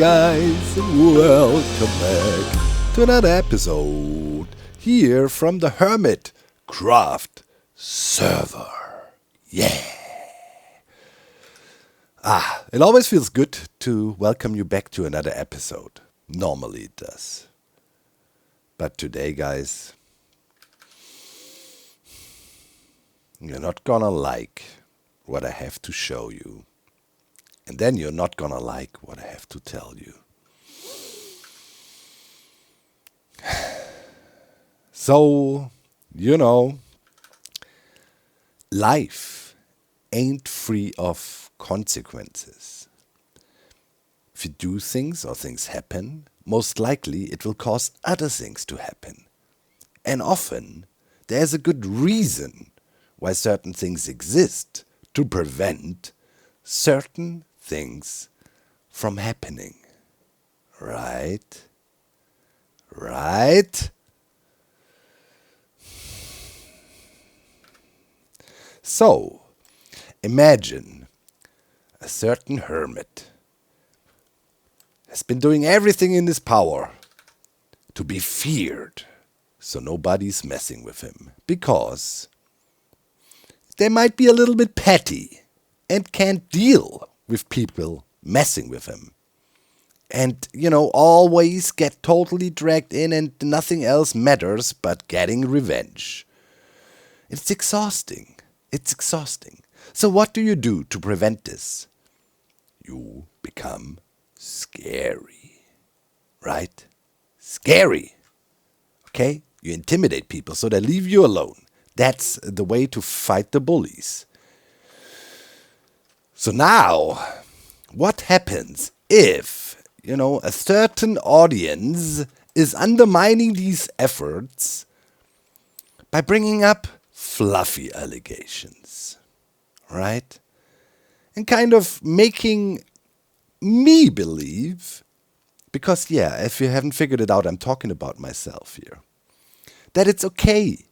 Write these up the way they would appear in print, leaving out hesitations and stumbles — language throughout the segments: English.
guys, and welcome back to another episode here from the Hermitcraft server. Yeah! It always feels good to welcome you back to another episode. Normally it does. But today, guys, you're not gonna like what I have to show you. And then you're not gonna like what I have to tell you. So, life ain't free of consequences. If you do things or things happen, most likely it will cause other things to happen. And often, there's a good reason why certain things exist to prevent certain things from happening. Right? Right? So, imagine a certain hermit has been doing everything in his power to be feared, so nobody's messing with him, because they might be a little bit petty and can't deal with people messing with him. And, always get totally dragged in and nothing else matters but getting revenge. It's exhausting. It's exhausting. So what do you do to prevent this? You become scary. Right? Scary. Okay? You intimidate people so they leave you alone. That's the way to fight the bullies. So now, what happens if, a certain audience is undermining these efforts by bringing up fluffy allegations, right? And kind of making me believe, because if you haven't figured it out, I'm talking about myself here, that it's okay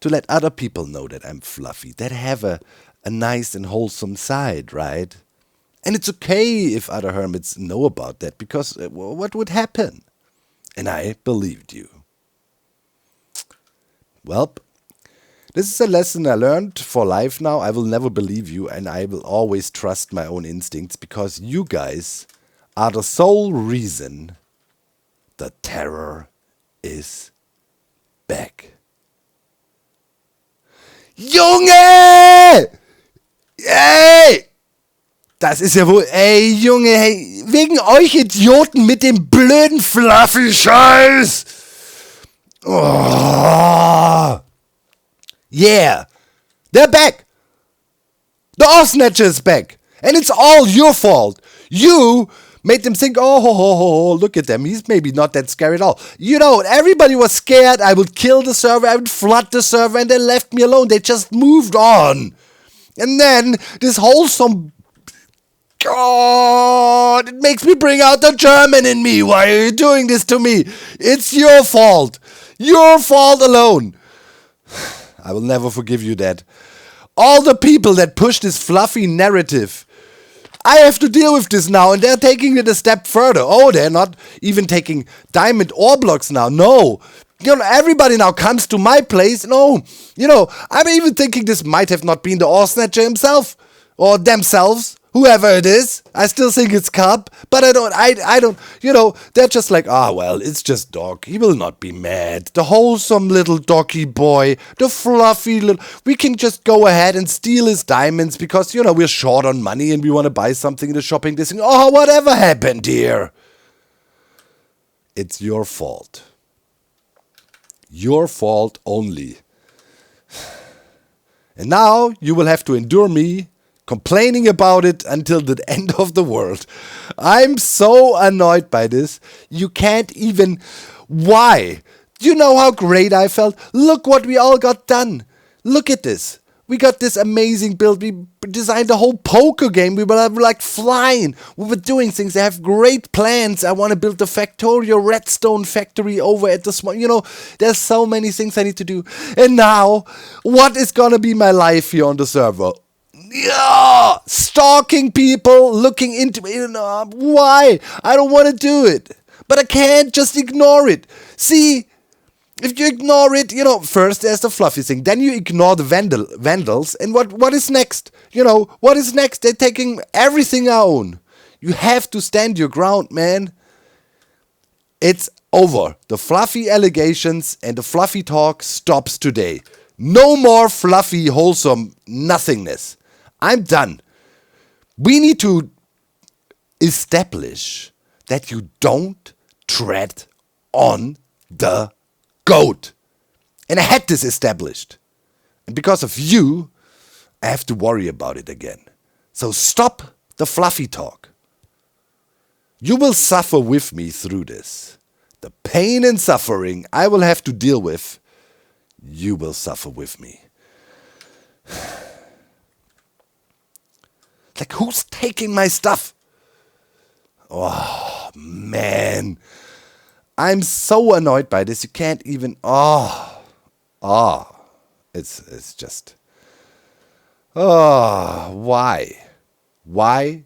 to let other people know that I'm fluffy, that have a nice and wholesome side, right? And it's okay if other hermits know about that, because what would happen? And I believed you. Well, this is a lesson I learned for life now. I will never believe you, and I will always trust my own instincts, because you guys are the sole reason the terror is back. Junge! Ey! Das ist ja wohl... Ey, Junge, hey, wegen euch Idioten mit dem blöden Fluffy-Scheiß! Oh. Yeah! They're back! The All-Snatcher is back! And it's all your fault! You made them think, oh, look at them, he's maybe not that scary at all. Everybody was scared I would kill the server, I would flood the server, and they left me alone. They just moved on. And then this wholesome... God, it makes me bring out the German in me. Why are you doing this to me? It's your fault. Your fault alone. I will never forgive you that. All the people that push this fluffy narrative, I have to deal with this now, and they're taking it a step further. Oh, they're not even taking diamond ore blocks now. No. Everybody now comes to my place. No. I'm even thinking this might have not been the ore snatcher himself. Or themselves. Whoever it is. I still think it's Cub. But I don't, they're just like, well, it's just Doc. He will not be mad. The wholesome little doggy boy. The fluffy little... We can just go ahead and steal his diamonds because, we're short on money and we want to buy something in the shopping district. Oh, whatever happened here? It's your fault. Your fault only. And now you will have to endure me complaining about it until the end of the world. I'm so annoyed by this. You can't even... Why? Do you know how great I felt? Look what we all got done. Look at this. We got this amazing build. We designed a whole poker game. We were like flying. We were doing things. I have great plans. I want to build the Factorio Redstone factory over at the small... there's so many things I need to do. And now, what is gonna be my life here on the server? Yeah, stalking people, looking into why? I don't want to do it, but I can't just ignore it. See, if you ignore it, first there's the fluffy thing, then you ignore the vandals, and what is next? What is next? They're taking everything I own. You have to stand your ground, man. It's over. The fluffy allegations and the fluffy talk stops today. No more fluffy, wholesome nothingness. I'm done. We need to establish that you don't tread on the goat. And I had this established. And because of you, I have to worry about it again. So stop the fluffy talk. You will suffer with me through this. The pain and suffering I will have to deal with, you will suffer with me. Like, who's taking my stuff? Oh, man. I'm so annoyed by this. You can't even... It's just... why? Why?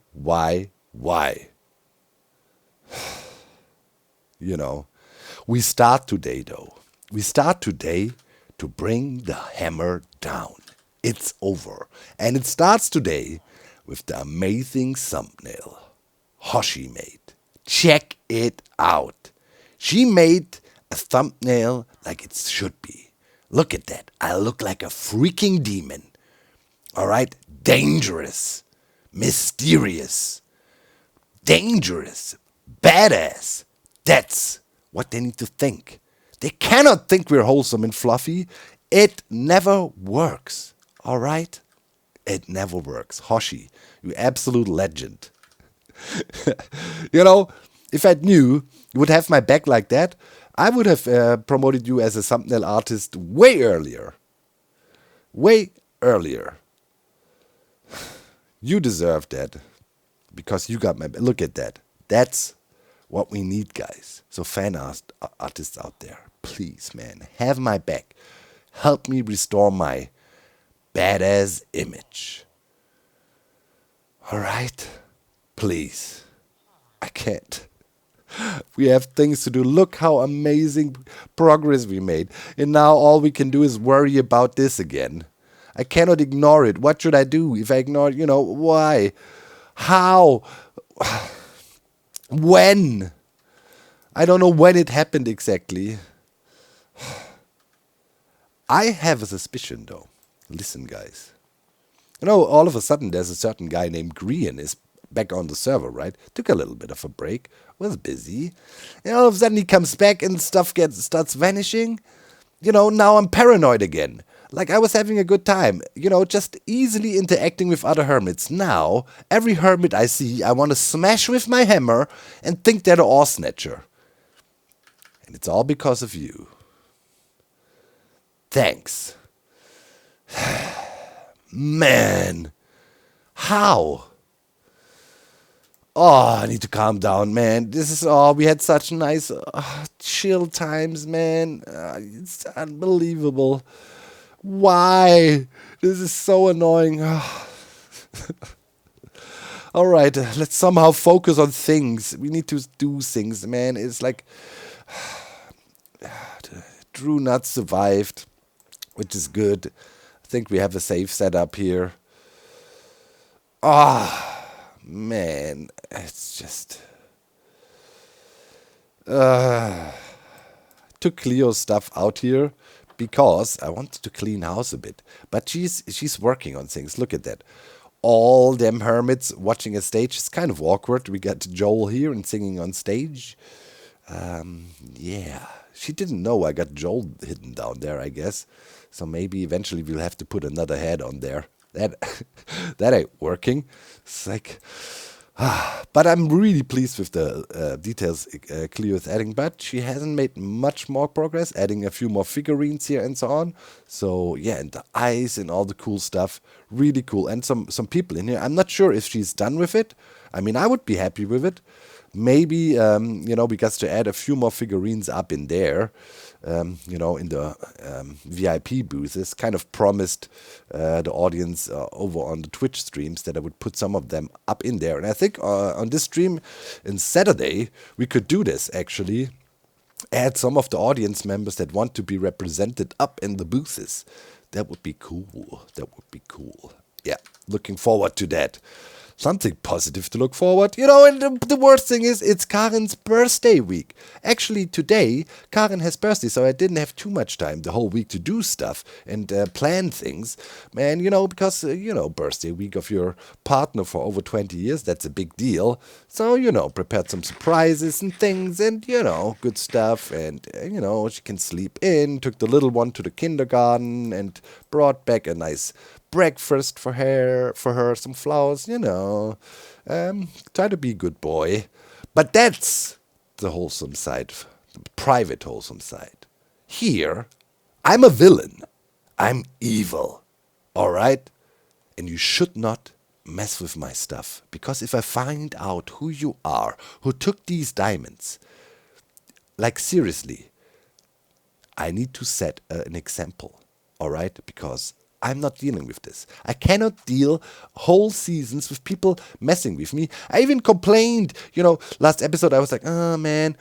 We start today, though. We start today to bring the hammer down. It's over. And it starts today with the amazing thumbnail Hoshi made. Check it out. She made a thumbnail like it should be. Look at that. I look like a freaking demon. All right? Dangerous. Mysterious. Dangerous. Badass. That's what they need to think. They cannot think we're wholesome and fluffy. It never works. All right? It never works. Hoshi, you absolute legend. If I knew you would have my back like that, I would have promoted you as a thumbnail artist way earlier. Way earlier. You deserve that. Because you got my back. Look at that. That's what we need, guys. So fan artists out there, please, man, have my back. Help me restore my badass image. All right? Please. I can't. We have things to do. Look how amazing progress we made. And now all we can do is worry about this again. I cannot ignore it. What should I do if I ignore it? Why? How? When? I don't know when it happened exactly. I have a suspicion, though. Listen, guys. All of a sudden, there's a certain guy named Grian is back on the server, right? Took a little bit of a break. Was busy. And all of a sudden, he comes back and stuff starts vanishing. Now I'm paranoid again. Like I was having a good time. Just easily interacting with other hermits. Now, every hermit I see, I want to smash with my hammer and think they're the ore snatcher. And it's all because of you. Thanks. Man. How? Oh, I need to calm down, man. We had such nice chill times, man. It's unbelievable. Why? This is so annoying. All right, let's somehow focus on things. We need to do things, man. It's like Drew Nut survived, which is good. I think we have a safe setup here. Man, it's just... took Cleo's stuff out here because I wanted to clean house a bit. But she's working on things. Look at that. All them hermits watching a stage. It's kind of awkward. We got Joel here and singing on stage. Yeah. She didn't know I got Joel hidden down there, I guess. So maybe eventually we'll have to put another head on there. That ain't working. It's like... But I'm really pleased with the details Cleo is adding. But she hasn't made much more progress, adding a few more figurines here and so on. So yeah, and the eyes and all the cool stuff, really cool. And some people in here. I'm not sure if she's done with it. I mean, I would be happy with it. maybe, we got to add a few more figurines up in there, in the VIP booths. Kind of promised the audience over on the Twitch streams that I would put some of them up in there. And I think on this stream in Saturday, we could do this actually. Add some of the audience members that want to be represented up in the booths. That would be cool. That would be cool. Yeah, looking forward to that. Something positive to look forward. And the worst thing is, it's Karen's birthday week. Actually, today, Karen has birthday, so I didn't have too much time the whole week to do stuff and plan things. Man, because, birthday week of your partner for over 20 years, that's a big deal. So, prepared some surprises and things and, good stuff. And, she can sleep in, took the little one to the kindergarten and brought back a nice breakfast for her, some flowers, try to be a good boy. But that's the wholesome side, the private wholesome side. Here, I'm a villain. I'm evil. All right? And you should not mess with my stuff. Because if I find out who you are, who took these diamonds, like seriously, I need to set an example. All right? Because I'm not dealing with this. I cannot deal whole seasons with people messing with me. I even complained, last episode I was like, oh man,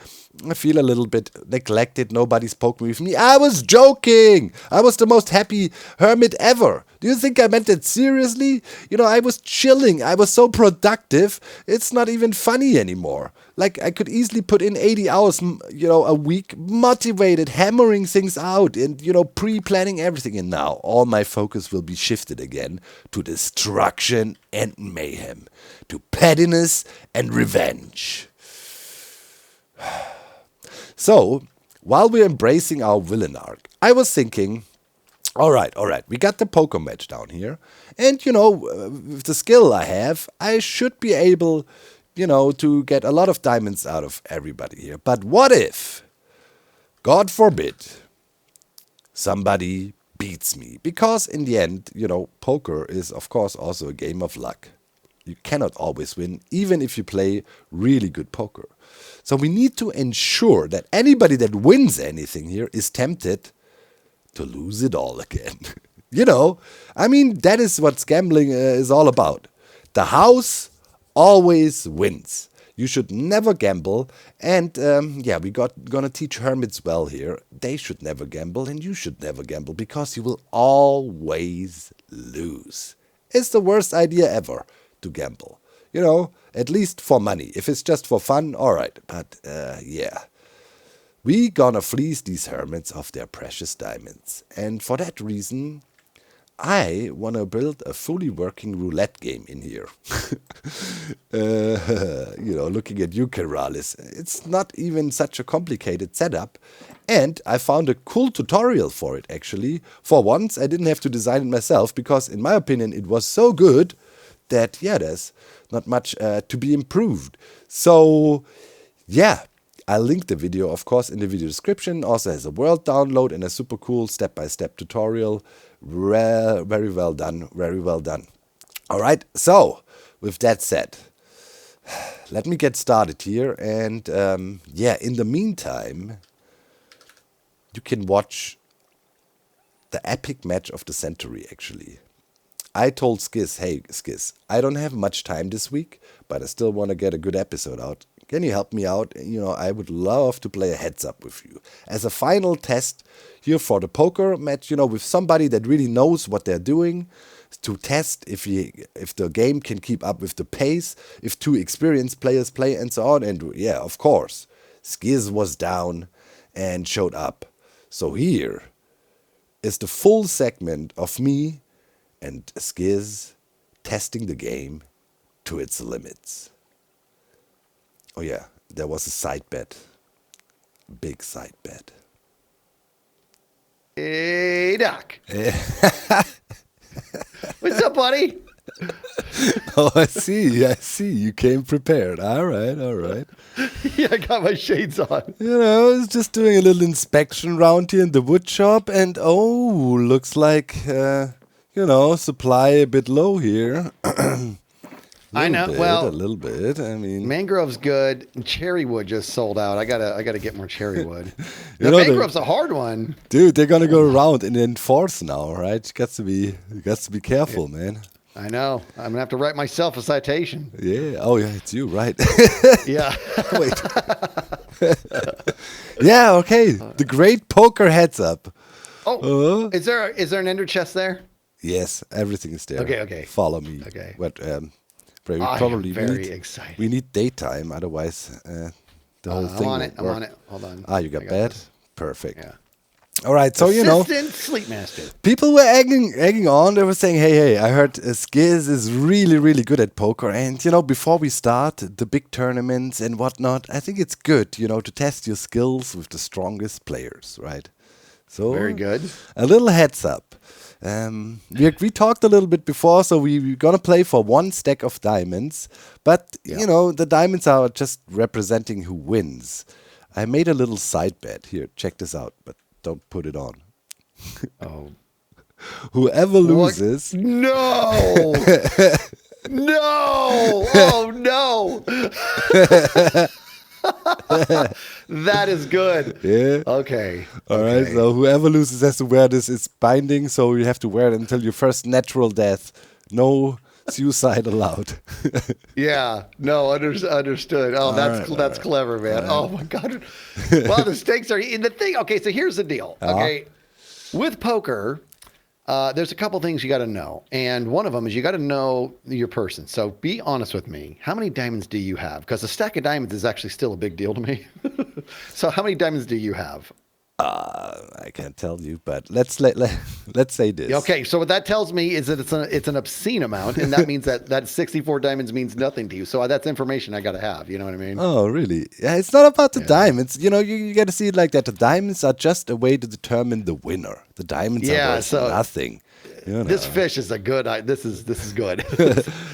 I feel a little bit neglected. Nobody spoke with me. I was joking. I was the most happy hermit ever. Do you think I meant it seriously? I was chilling. I was so productive. It's not even funny anymore. Like, I could easily put in 80 hours, a week, motivated, hammering things out and, pre-planning everything. And now all my focus will be shifted again to destruction and mayhem, to pettiness and revenge. So, while we're embracing our villain arc, I was thinking, all right, we got the poker match down here. And, with the skill I have, I should be able, to get a lot of diamonds out of everybody here. But what if, God forbid, somebody beats me? Because in the end, poker is, of course, also a game of luck. You cannot always win, even if you play really good poker. So we need to ensure that anybody that wins anything here is tempted to lose it all again. That is what gambling is all about. The house always wins. You should never gamble. And we're gonna teach hermits well here. They should never gamble and you should never gamble because you will always lose. It's the worst idea ever to gamble. At least for money. If it's just for fun, all right. But we gonna fleece these hermits of their precious diamonds. And for that reason, I want to build a fully working roulette game in here. Looking at you, Keralis, it's not even such a complicated setup. And I found a cool tutorial for it, actually. For once, I didn't have to design it myself, because in my opinion, it was so good that, there's not much to be improved. So, I'll link the video, of course, in the video description. Also has a world download and a super cool step-by-step tutorial. Very well done, very well done. All right, so with that said, let me get started here. And in the meantime, you can watch the epic match of the century, actually. I told Skiz, hey, Skiz, I don't have much time this week, but I still want to get a good episode out. Can you help me out? I would love to play a heads up with you. As a final test here for the poker match, with somebody that really knows what they're doing, to test if the game can keep up with the pace, if two experienced players play and so on. And of course, Skiz was down and showed up. So here is the full segment of me and Skiz testing the game to its limits. Oh yeah, there was a side bet. Big side bet. Hey, Doc. What's up, buddy? Oh, I see. You came prepared. All right. Yeah, I got my shades on. I was just doing a little inspection round here in the wood shop, and looks like, supply a bit low here. I know. Well, a little bit. I mean, mangrove's good. Cherrywood just sold out. I gotta get more cherrywood. You The know, mangrove's a hard one. dude, they're gonna go around and enforce now, right? You got to be careful, man. I know. I'm gonna have to write myself a citation. Yeah. Oh, yeah, it's you, right? Yeah. Wait. Yeah. Okay. The great poker heads up. Oh, is there an ender chest there? Yes, everything is there. Okay. Follow me. Okay. But we I am probably very need, excited. We need daytime, otherwise the whole thing. I'm on it. Hold on. Ah, you got bed. this. Perfect. Yeah. All right. So Assistant Sleep Master. people were egging on. They were saying, "Hey, I heard Skiz is really, really good at poker." And before we start the big tournaments and whatnot, I think it's good, to test your skills with the strongest players, right? So Very good. A little heads up. We talked a little bit before, so we're gonna play for 1 stack of diamonds, but the diamonds are just representing who wins. I made a little side bet here. Check this out, but don't put it on. Oh. Whoever loses, No. No. Oh no. That is good. yeah. Okay. All right. So whoever loses has to wear this. It's binding, so you have to wear it until your first natural death. No suicide allowed. Yeah. No. Understood. Oh, that's clever, man. Oh my God. Well, the stakes are in the thing. Okay. So here's the deal. Okay. With poker, there's a couple things you got to know, and one of them is you got to know your person. So be honest with me. How many diamonds do you have? Because a stack of diamonds is actually still a big deal to me. So how many diamonds do you have? I can't tell you, but let's say this. Okay, so what that tells me is that it's an obscene amount, and that means that 64 diamonds means nothing to you. So that's information I got to have. You know what I mean? Oh, really? Yeah, it's not about the diamonds. You got to see it like that. The diamonds are just a way to determine the winner. The diamonds are worth nothing. This fish is a good. This is good.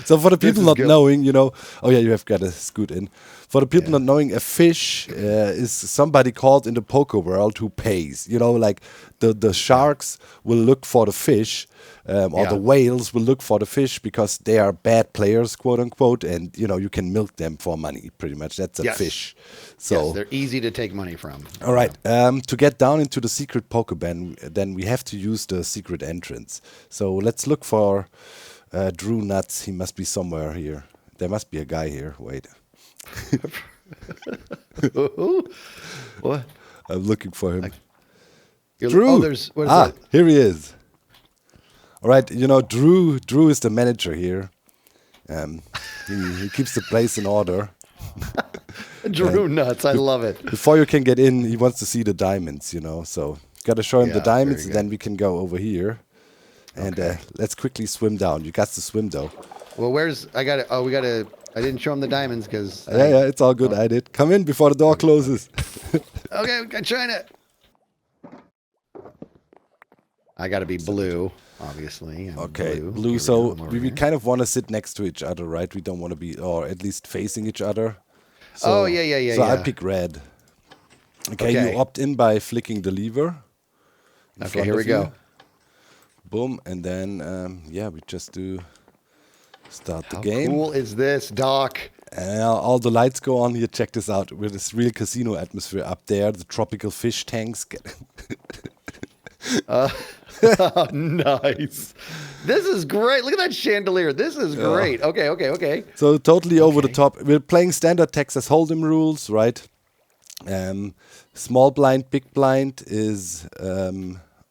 So for the people not good. knowing, oh yeah, you have got to scoot in. For the people not knowing, a fish is somebody called in the poker world who pays. Like the sharks will look for the fish, or the whales will look for the fish because they are bad players, quote unquote, and you can milk them for money. Pretty much, that's a fish. So yes, they're easy to take money from. All right. To get down into the secret poker ban, then we have to use the secret entrance. So let's look for Drew Nuts. He must be somewhere here. There must be a guy here. Wait. What? I'm looking for him. Drew. Oh, what is that? Here he is. All right. Drew is the manager here. He keeps the place in order. Drew Nuts. I love it. Before you can get in, he wants to see the diamonds, So got to show him the diamonds, and then we can go over here. And let's quickly swim down. You got to swim, though. Well, I didn't show him the diamonds because... Yeah, it's all good. I did. Come in before the door closes. Okay, I'm trying to... I got to be blue, obviously. Okay, blue. So we kind of want to sit next to each other, right? We don't want to be, or at least facing each other. So, yeah. So I pick red. Okay, you opt in by flicking the lever. Okay, here we go. Boom, and then, we just do start the game. How cool is this, Doc? All the lights go on here. Check this out. With this real casino atmosphere up there. The tropical fish tanks. Nice. This is great. Look at that chandelier. This is great. Okay. So totally over the top. We're playing standard Texas Hold'em rules, right? Small blind, big blind is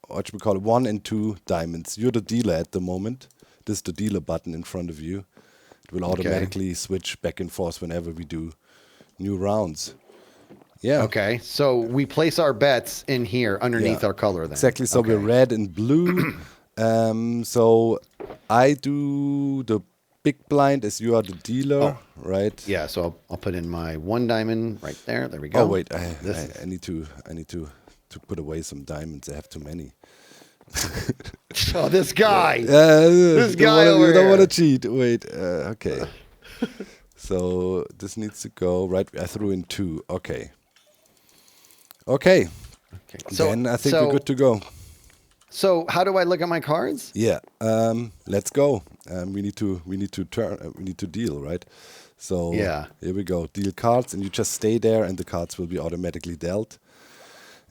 what should we call it? 1 and 2 diamonds. You're the dealer at the moment. This is the dealer button in front of you. It will automatically switch back and forth whenever we do new rounds. Yeah. Okay. So we place our bets in here underneath our color then. Exactly. So we're red and blue. So I do the big blind as you are the dealer, right? Yeah. So I'll put in my 1 diamond right there. There we go. Oh wait, I need to put away some diamonds. I have too many. Oh, this guy. This guy over here. You don't want to cheat. Wait. Okay. So this needs to go right. I threw in 2. Okay. So then I think we're good to go. So how do I look at my cards? Yeah. Let's go. We need to turn. We need to deal, right? So Yeah. here we go. Deal cards, and you just stay there, and the cards will be automatically dealt.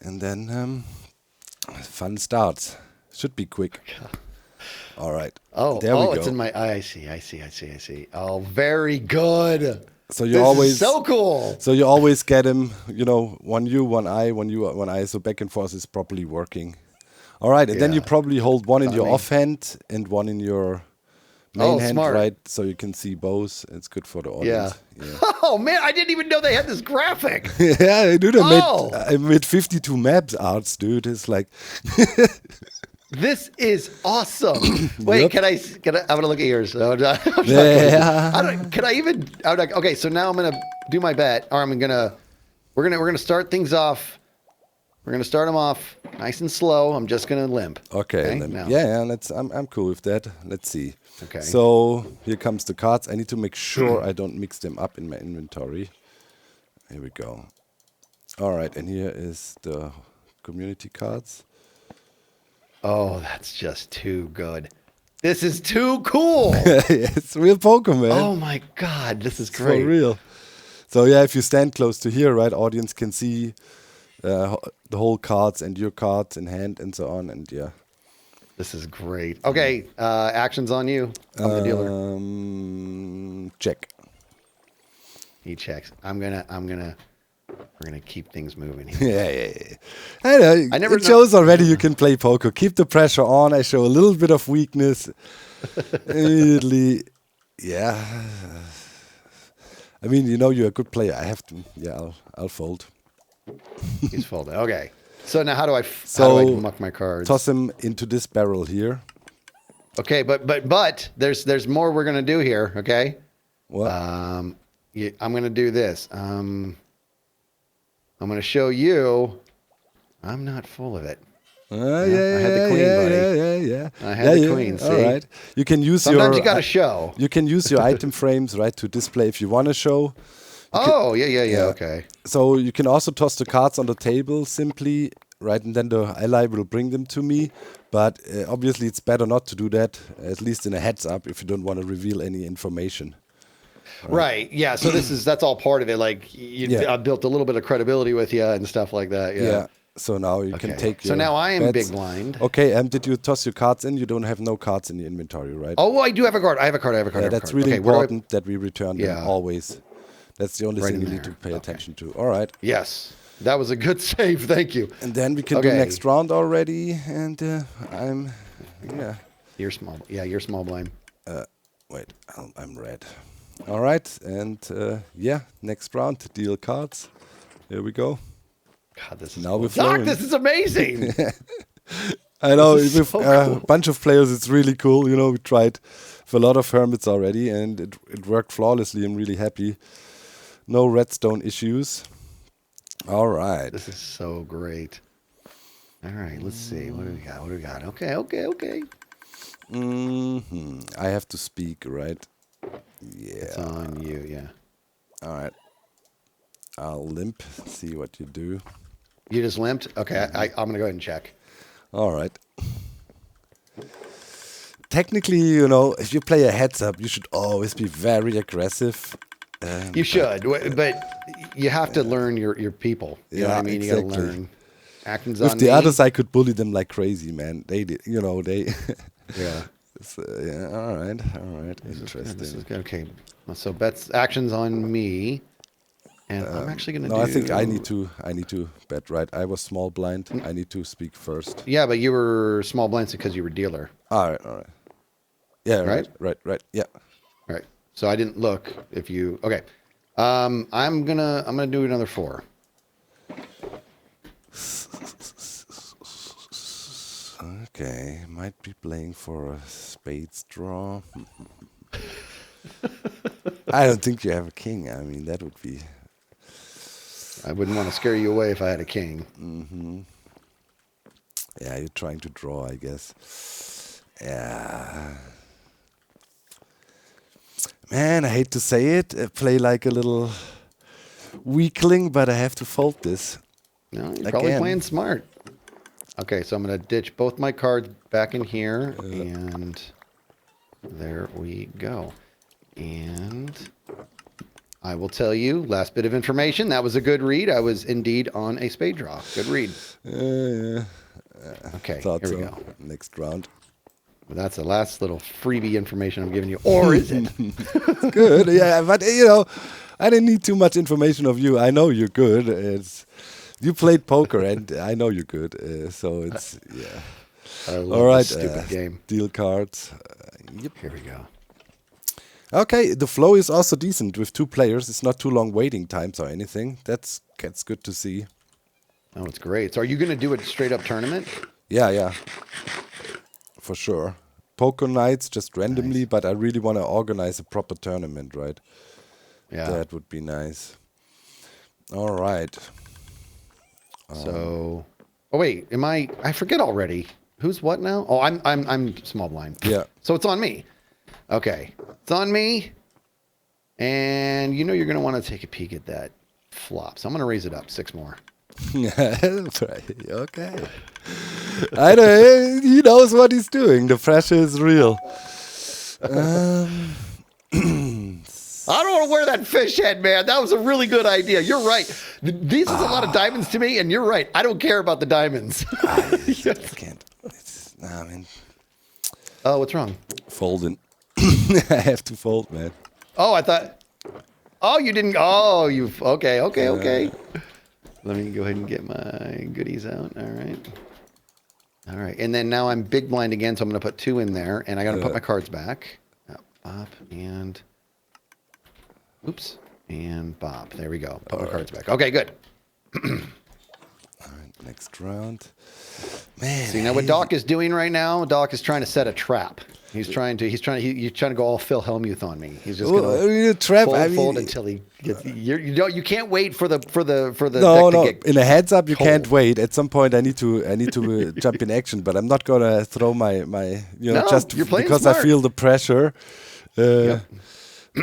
And then fun starts. Should be quick. All right. There we go. It's in my. I see. Oh, very good. So you This always is so cool. So you always get him. One you, one I, one you, one I. So back and forth is properly working. All right, and then you probably hold one in your offhand and one in your main hand, smart. right? So you can see both. It's good for the audience. Yeah. Oh man, I didn't even know they had this graphic. Yeah, dude, Oh. I made 52 maps arts, dude. It's like This is awesome. Wait, Yep. can I? I'm gonna look at yours. I'm not Yeah. can I even? Okay, so now I'm gonna do my bet, or we're gonna start things off. We're gonna start them off nice and slow. I'm just gonna limp. okay. Now. Yeah. I'm cool with that. Let's see. Okay. So here comes the cards. I need to make sure I don't mix them up in my inventory. Here we go. All right, and here is the community cards. Oh, that's just too good. This is too cool. It's real poker, man. Oh my god, this is For great. real. So yeah, if you stand close to here, right, audience can see the whole cards and your cards in hand and so on, and yeah. This is great. Okay, actions on you. I'm the dealer. Check. He checks. We're gonna keep things moving here. Yeah. I know. I never It know- shows already you can play poker. Keep the pressure on. I show a little bit of weakness. Immediately, yeah. I mean, you're a good player. I have to. Yeah, I'll fold. He's folded. Okay. So now how do I muck my cards? Toss him into this barrel here. Okay, but there's more we're gonna do here. Okay. What? I'm gonna do this. I'm gonna show you. I'm not full of it. Yeah, I had the queen, buddy. Yeah. I had the queen, All see? right. You can use Sometimes your. you gotta show. You can use your item frames, right, to display if you want to show. Oh, yeah. Okay. So you can also toss the cards on the table simply, right, and then the ally will bring them to me. But obviously, it's better not to do that, at least in a heads up, if you don't want to reveal any information. Right. Yeah. So that's all part of it. Like I built a little bit of credibility with you and stuff like that. Yeah. So now you can take. So your now I am bets. big blind. Okay. Did you toss your cards in? You don't have no cards in your inventory, right? Oh, I do have a card. I have a card. Yeah, that's really Okay, where do I- important that we return them always. That's the only Right thing in you need there. to pay attention to. All right. Yes. That was a good save. Thank you. And then we can do next round already. And yeah. You're small. Yeah, you're small blind. Wait, I'm red. All right. And next round, deal cards. Here we go. God, this is Now we're Doc, flowing. this is amazing. I know This is with so a cool. bunch of players, it's really cool. We tried with a lot of hermits already, and it worked flawlessly. I'm really happy. No redstone issues. All right. This is so great. All right, let's see. What do we got? Okay. I have to speak, right? Yeah. It's on you, yeah. All right. I'll limp. See what you do. You just limped? Okay, I'm going to go ahead and check. All right. Technically, if you play a heads up, you should always be very aggressive. You should, but you have to learn your people. You know what I mean? You got to exactly. learn. Actions With on the me. others, I could bully them like crazy, man. They did, they. Yeah. So, yeah. All right. Interesting. This is good. Okay. So bets actions on me. And I'm actually going to do... No, I think I need to bet, right? I was small blind. I need to speak first. Yeah, but you were small blinds because you were dealer. All right. Yeah, Right? right. Yeah. All right. So I didn't look if you... Okay. I'm gonna do another 4. Okay, might be playing for a spades draw. I don't think you have a king. I mean, that would be... I wouldn't want to scare you away if I had a king. Mm-hmm. Yeah, you're trying to draw, I guess. Yeah. Man, I hate to say it. I play like a little weakling, but I have to fold this. No, you're probably Again. playing smart. Okay, so I'm going to ditch both my cards back in here, and there we go. And I will tell you, last bit of information, that was a good read. I was indeed on a spade draw. Good read. Yeah. Okay, Thought here we so. go. Next round. Well, that's the last little freebie information I'm giving you. Or is it? Good, yeah, but you know, I didn't need too much information of you. I know you're good. You played poker, and I know you're good. So it's yeah. I love All right, this stupid game. deal cards. Yep. Here we go. Okay, the flow is also decent with 2 players. It's not too long waiting times or anything. That's good to see. Oh, it's great. So are you going to do a straight up tournament? Yeah, for sure. Poker nights just randomly, but I really want to organize a proper tournament, right? Yeah. That would be nice. All right. So, oh wait, I forget already. Who's what now? Oh, I'm small blind. Yeah. So it's on me. Okay, it's on me. And you know you're gonna want to take a peek at that flop. So I'm gonna raise it up 6 more. Okay. I know he knows what he's doing. The pressure is real. I don't want to wear that fish head, man. That was a really good idea. You're right. These is a lot of diamonds to me, and you're right. I don't care about the diamonds. I can't. I mean, oh, what's wrong? folding. I have to fold, man. Oh, I thought. Oh, you didn't. Oh, you. Okay. Let me go ahead and get my goodies out. All right. And then now I'm big blind again, so I'm going to put 2 in there, and I got to put my cards back. Up and. Oops. And Bob. There we go. Put my cards back. Okay, good. All right, next round. Man. See, now what Doc is doing right now, Doc is trying to set a trap. He's trying to go all Phil Hellmuth on me. He's just going to fold until he gets. You can't wait for the deck to get in a heads up you cold. can't wait. At some point I need to jump in action, but I'm not gonna throw my just you're playing because smart. I feel the pressure. Yep.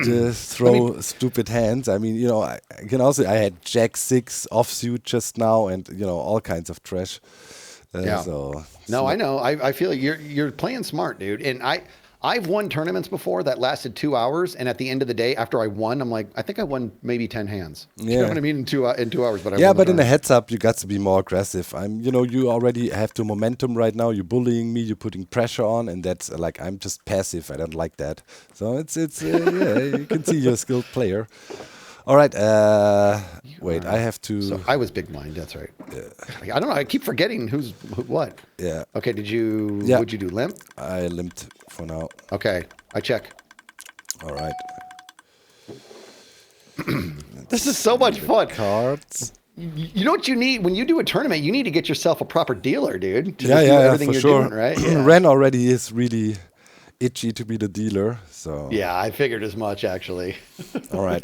Just throw stupid hands. I mean, I had Jack 6 offsuit just now, and all kinds of trash. So no, I know. I feel like you're playing smart, dude. And I've won tournaments before that lasted 2 hours, and at the end of the day, after I won, I'm like, I think I won maybe 10 hands. Yeah. You know what I mean? In 2 hours, but but in a heads up, you got to be more aggressive. You already have the momentum right now. You're bullying me. You're putting pressure on, and that's like I'm just passive. I don't like that. So it's you can see you're a skilled player. All right. Wait, I have to. So I was big blind. That's right. I don't know. I keep forgetting who's what. Yeah. Okay. Did you? Yeah. Would you do limp? I limped for now. Okay. I check. All right. This is so much fun. Cards. You know what you need when you do a tournament? You need to get yourself a proper dealer, dude. To Yeah, do everything for you're sure. doing, right? Yeah. Ren already is really itchy to be the dealer. So Yeah, I figured as much actually. all right.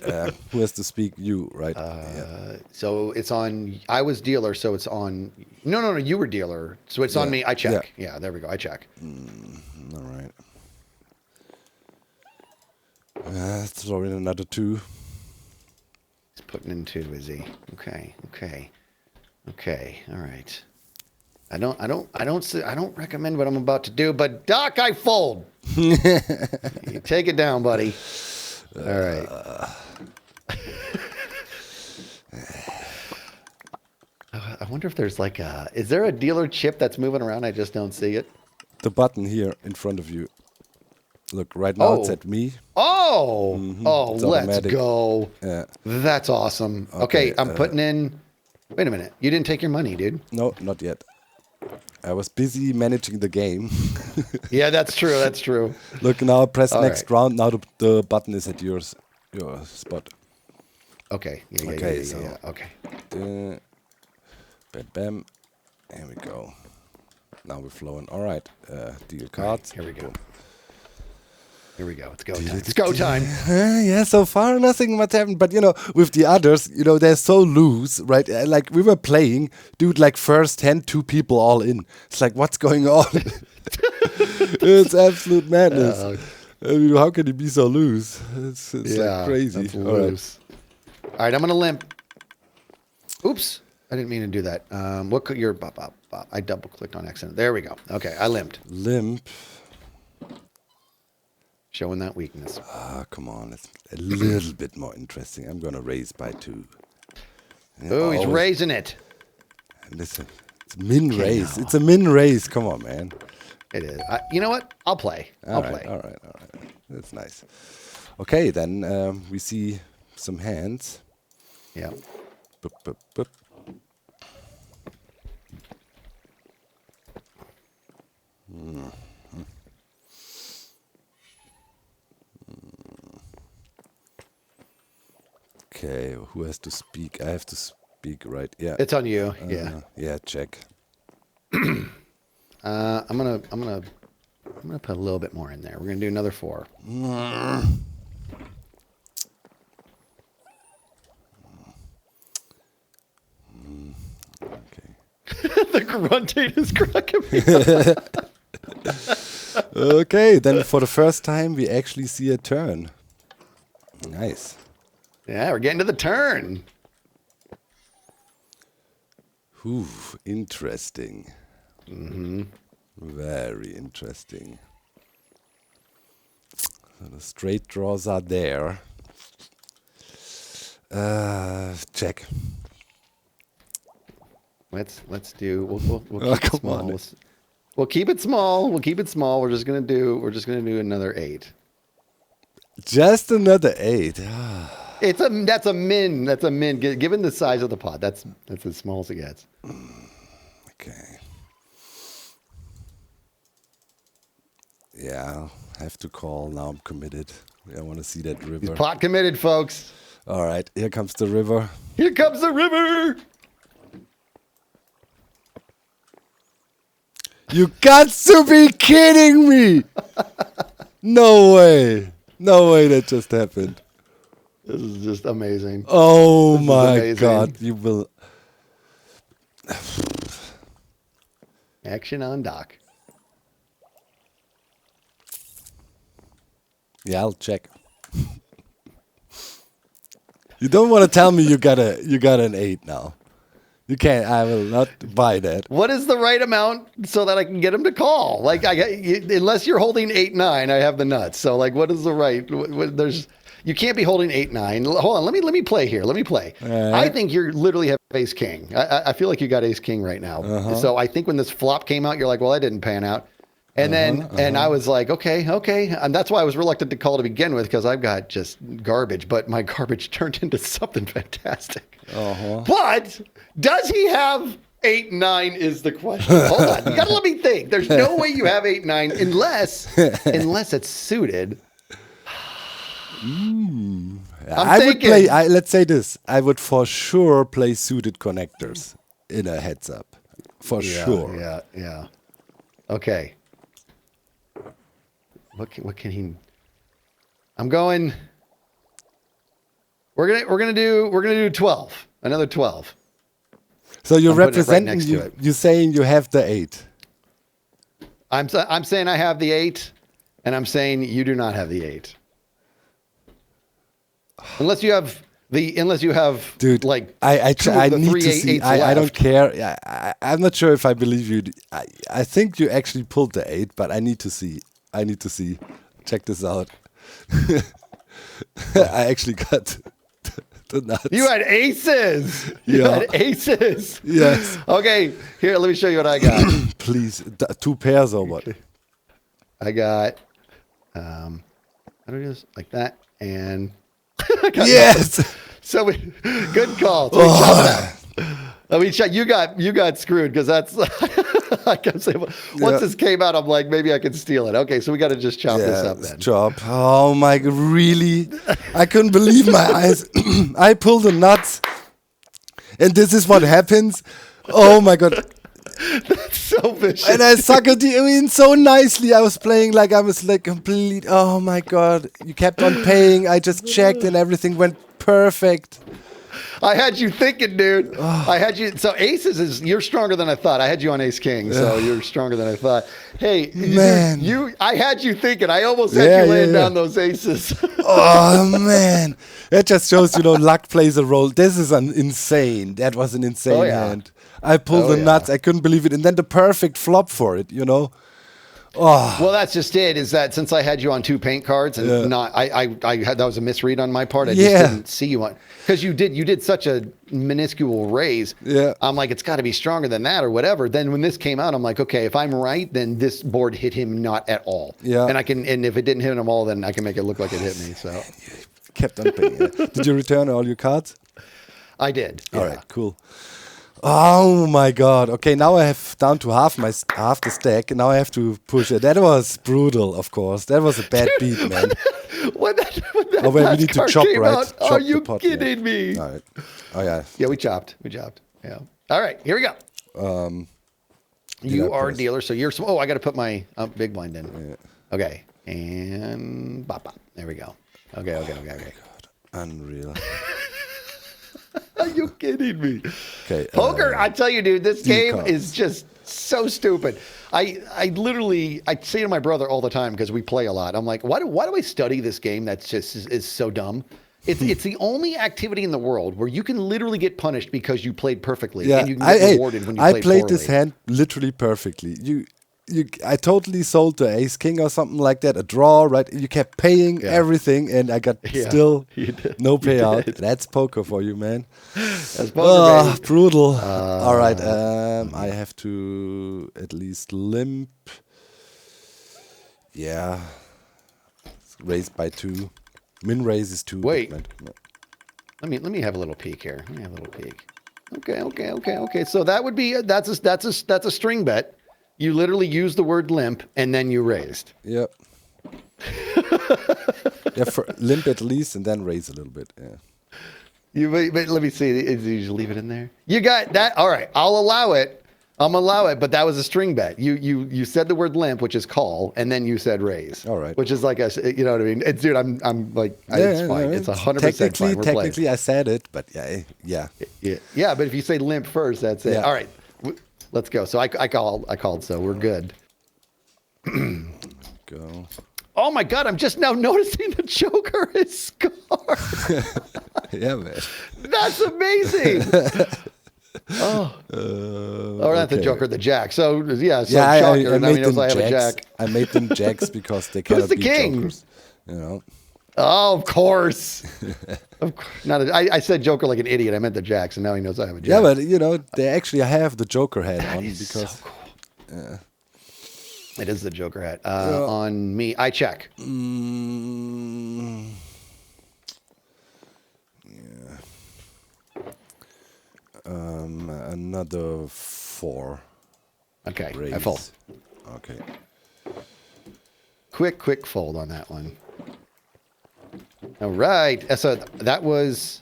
Who has to speak? You, right? So it's on. I was dealer, so it's on. No. You were dealer, so it's on me. I check. Yeah, there we go. I check. All right. Throw in another 2. He's putting in 2, is he? Okay. All right. I don't recommend what I'm about to do, but Doc, I fold. You take it down, buddy. All right. I wonder if there's is there a dealer chip that's moving around? I just don't see it. The button here in front of you. Look, right now it's at me. Oh, It's let's automatic. go. Yeah. That's awesome. Okay, I'm putting in. Wait a minute. You didn't take your money, dude. No, not yet. I was busy managing the game. Yeah, that's true. Look, now press All next right. round. Now the button is at your spot. Okay. Yeah. Okay. Bam, bam. There we go. Now we're flowing. All right. Deal cards. Here we go. It's go time. It's go time. Yeah, so far nothing much happened. But with the others, they're so loose, right? Like we were playing, dude. Like first hand, 2 people all in. It's like, what's going on? It's absolute madness. I mean, how can he be so loose? It's like crazy. That's loose. All right, I'm gonna limp. Oops. I didn't mean to do that. What could your I double clicked on accident. There we go. Okay, I limped. Limp. Showing that weakness. Ah, come on. It's a little bit more interesting. I'm going to raise by 2. Oh, he's raising it. Listen, it's min raise. It's a min raise. Come on, man. It is. You know what? I'll play. I'll play. All right. That's nice. Okay, then we see some hands. Yeah. Boop, boop, boop. Okay, who has to speak? I have to speak, right? Yeah. It's on you. Yeah. Yeah, check. I'm gonna put a little bit more in there. We're gonna do another 4. Okay. The grunting is cracking me. Okay, then for the first time we actually see a turn. Nice. Yeah, we're getting to the turn. Ooh, interesting. Mm-hmm. Very interesting. So the straight draws are there. Check. Let's do. We'll Oh, keep it come small. on. We'll keep it small. We'll keep it small. We're just gonna do another 8. Just another 8. That's a min. That's a min. Given the size of the pot, that's as small as it gets. Okay. Yeah, I have to call. Now I'm committed. I want to see that river. He's pot committed, folks. All right, here comes the river. Here comes the river. You got to be kidding me! No way. No way that just happened. This is just amazing. Oh This is my amazing. God, you will... Action on dock. Yeah, I'll check. You don't want to tell me you got an 8 now. You can't. I will not buy that. What is the right amount so that I can get him to call? Like, unless you're holding 8-9, I have the nuts. So, like, what is the right? You can't be holding 8-9. Hold on, let me play here. Let me play. Right. I think you literally have Ace King. I feel like you got Ace King right now. So I think when this flop came out, you're like, well, that didn't pan out. And then and I was like, okay, and that's why I was reluctant to call to begin with, because I've got just garbage, but my garbage turned into something fantastic. But does he have 8-9 is the question. Hold on, you gotta let me think. There's no way you have 8-9 unless it's suited. I would play. Let's say this. I would for sure play suited connectors in a heads up. For sure. Yeah. Okay. What can he? I'm going. We're gonna do 12. Another 12. So you're I'm putting it right representing next to it. you're saying you have the 8. I'm saying I have the 8, and I'm saying you do not have the 8. Unless you have Dude, like I need to see. I don't left. care. I'm not sure if I believe you. I think you actually pulled the 8, but I need to see. Check this out. I actually got the nuts. You had aces. You Yeah. had aces. Yes. Okay, here, let me show you what I got. Please, 2 pairs or what? I got, how do I do this? Like that, and Yes. so good call. So we shot that. I mean, you got screwed, because that's. I kept saying, once this came out, I'm like, maybe I could steal it. Okay, so we got to just chop this up then. Chop. Oh my! Really? I couldn't believe my eyes. I pulled the nuts, and this is what happens. Oh my God! That's so vicious. And I suckered you in so nicely. I was playing like I was like complete. Oh my God! You kept on paying. I just checked, and everything went perfect. I had you thinking, dude. I had you. So aces is you're stronger than I thought. I had you on ace king, so you're stronger than I thought. Hey, Man. you. I had you thinking. I almost had you laying down those aces. Oh man, that just shows luck plays a role. This is insane. That was an insane hand. I pulled the nuts. I couldn't believe it, and then the perfect flop for it. Oh. Well, that's just it. Is that since I had you on 2 paint cards and I had that was a misread on my part. I just didn't see you on because you did such a minuscule raise. Yeah, I'm like, it's got to be stronger than that or whatever. Then when this came out, I'm like, okay, if I'm right, then this board hit him not at all. Yeah, and if it didn't hit him all, then I can make it look like it hit me. So you kept on paying. Did you return all your cards? I did. All right, cool. Oh my god. Okay, now I have down to half the stack, and now I have to push it. That was brutal, of course. That was a bad beat, man. when that when we need to chop, right? Out, chop are you pot, kidding me? All right. Oh yeah. Yeah, we chopped. Yeah. All right, here we go. You are a dealer, so you're. Oh, I got to put my big blind in. Yeah. Okay, and bop bop. There we go. Okay. God, unreal. Are you kidding me? Okay. Poker, I tell you, dude, this game is just so stupid. I literally say to my brother all the time because we play a lot. I'm like, why do I study this game that's just is so dumb? It's the only activity in the world where you can literally get punished because you played perfectly and you can get rewarded when you played played poorly. this hand literally perfectly. I totally sold the ace king or something like that, a draw, right? You kept paying everything, and I got still no payout. That's poker for you, man. That's poker, baby. Brutal. All right, I have to at least limp. Yeah, raised by 2. Min raise is 2. Wait, let me have a little peek here. Let me have a little peek. Okay. So that would be that's a string bet. You literally used the word limp, and then you raised. Yep. Limp at least, and then raise a little bit. Yeah. But let me see. Did you just leave it in there? You got that. All right. I'll allow it. But that was a string bet. You said the word limp, which is call, and then you said raise. All right. Which is like you know what I mean? Dude, I'm like, it's fine. It's 100% fine. Technically, I said it, but yeah. Yeah, but if you say limp first, that's it. Yeah. All right. Let's go. So I called, so we're good. Go. Oh my God, I'm just now noticing the Joker is scarred. Yeah, man. That's amazing. Or not the Joker, the Jack. So yeah, I made them I have a Jack. I made them Jacks because they cannot be king? Jokers. Oh, of course. I said Joker like an idiot. I meant the Jacks, and now he knows I have a Jack. Yeah, but they actually have the Joker hat on because. So cool. It is the Joker hat on me. I check. Yeah. Another 4. Okay, raise. I fold. Okay. Quick fold on that one. All right. So that was...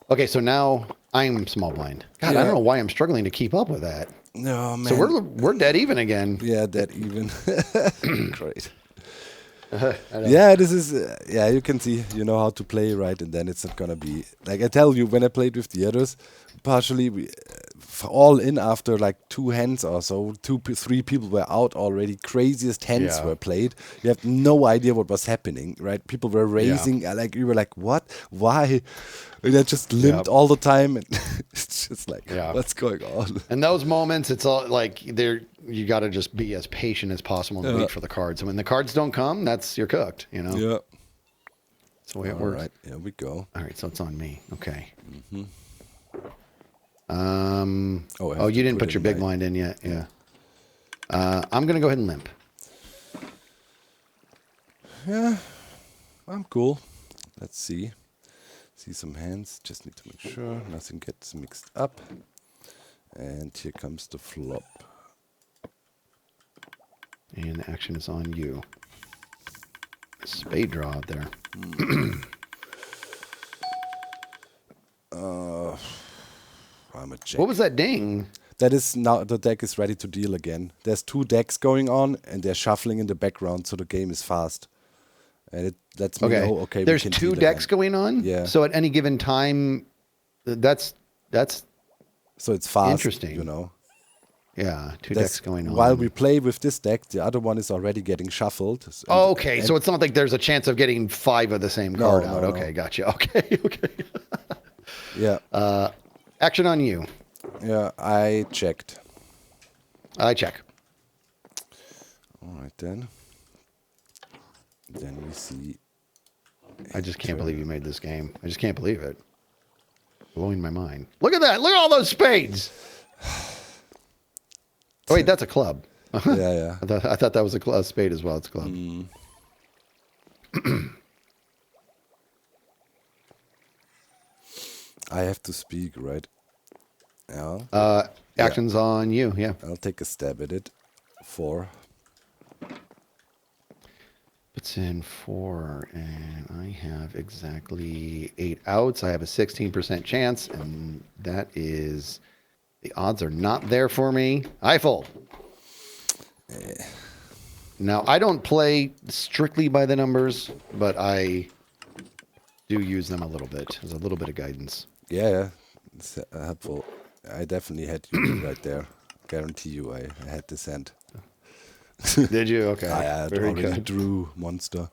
Okay, so now I'm small blind. God, I don't know why I'm struggling to keep up with that. No, man. So we're dead even again. Yeah, dead even. Great. This is... you can see, how to play, right? And then it's not going to be... Like I tell you, when I played with the others, partially... all in after like 2 hands or so, 3 people were out already. Craziest hands were played. You have no idea what was happening, right? People were raising, like you were like, what? Why? And I just limped all the time, and it's just like, what's going on? In those moments, it's all like you got to just be as patient as possible and wait for the cards. And when the cards don't come, you're cooked. Yeah. That's the way it works. All right, here we go. All right, so it's on me. Okay. Mm-hmm. You didn't put your big blind in yet. Yeah. I'm gonna go ahead and limp. Yeah, I'm cool. Let's see some hands. Just need to make sure nothing gets mixed up. And here comes the flop. And the action is on you. Spade draw out there. I'm a jack. What was that ding? That is now the deck is ready to deal again. There's 2 decks going on, and they're shuffling in the background, so the game is fast. and it lets me know. Okay, we There's can two deal decks again. going on. Yeah. So at any given time, that's So it's fast. interesting. You know. Yeah, two decks going on. While we play with this deck, the other one is already getting shuffled. Okay, so it's not like there's a chance of getting 5 of the same card out. no. Okay, gotcha. Okay. Yeah. Action on you. Yeah, I checked. I check. All right, then. Then we see... I just can't believe you made this game. I just can't believe it. Blowing my mind. Look at that. Look at all those spades. Oh, wait, that's a club. Yeah. I thought that was a spade as well. It's a club. I have to speak, right? Yeah. Action's on you. Yeah. I'll take a stab at it. 4. It's in 4, and I have exactly 8 outs. I have a 16% chance, and that is... The odds are not there for me. I fold. Now, I don't play strictly by the numbers, but I do use them a little bit. There's a little bit of guidance. Yeah. It's helpful. I definitely had you right there. Guarantee you I had this hand. Did you? Okay. I had Very already good. drew monster.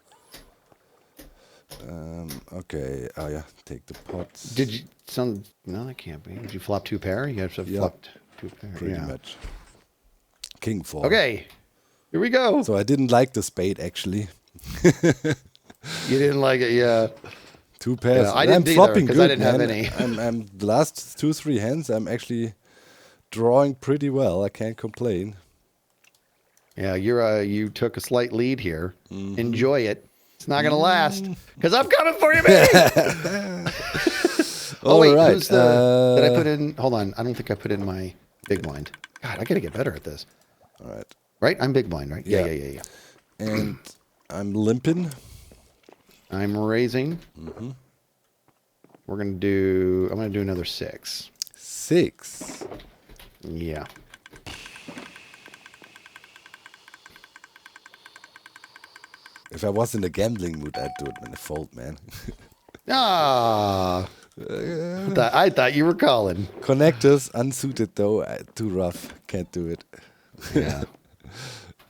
Okay. Oh, yeah. Take the pots. Did you... No, that can't be. Did you flop 2 pair? You have to have flopped 2 pair. Pretty much. King 4. Okay. Here we go. So I didn't like the spade, actually. You didn't like it, yeah. 2 pairs. Yeah, I didn't I'm either, flopping 'cause good, I didn't have man. any. I'm the last 2-3 hands. I'm actually drawing pretty well. I can't complain. Yeah, you took a slight lead here. Enjoy it. It's not going to last because I'm coming for you, baby. Oh, wait. Right. Who's the... Did I put in... Hold on. I don't think I put in my big blind. God, I got to get better at this. All right. Right? I'm big blind, right? Yeah. Yeah. And I'm limping. I'm raising. We're going to do... I'm going to do another 6. 6. Yeah. If I was in a gambling mood, I'd do it in a fold, man. Ah. I thought you were calling. Connectors, unsuited though. Too rough. Can't do it. Yeah.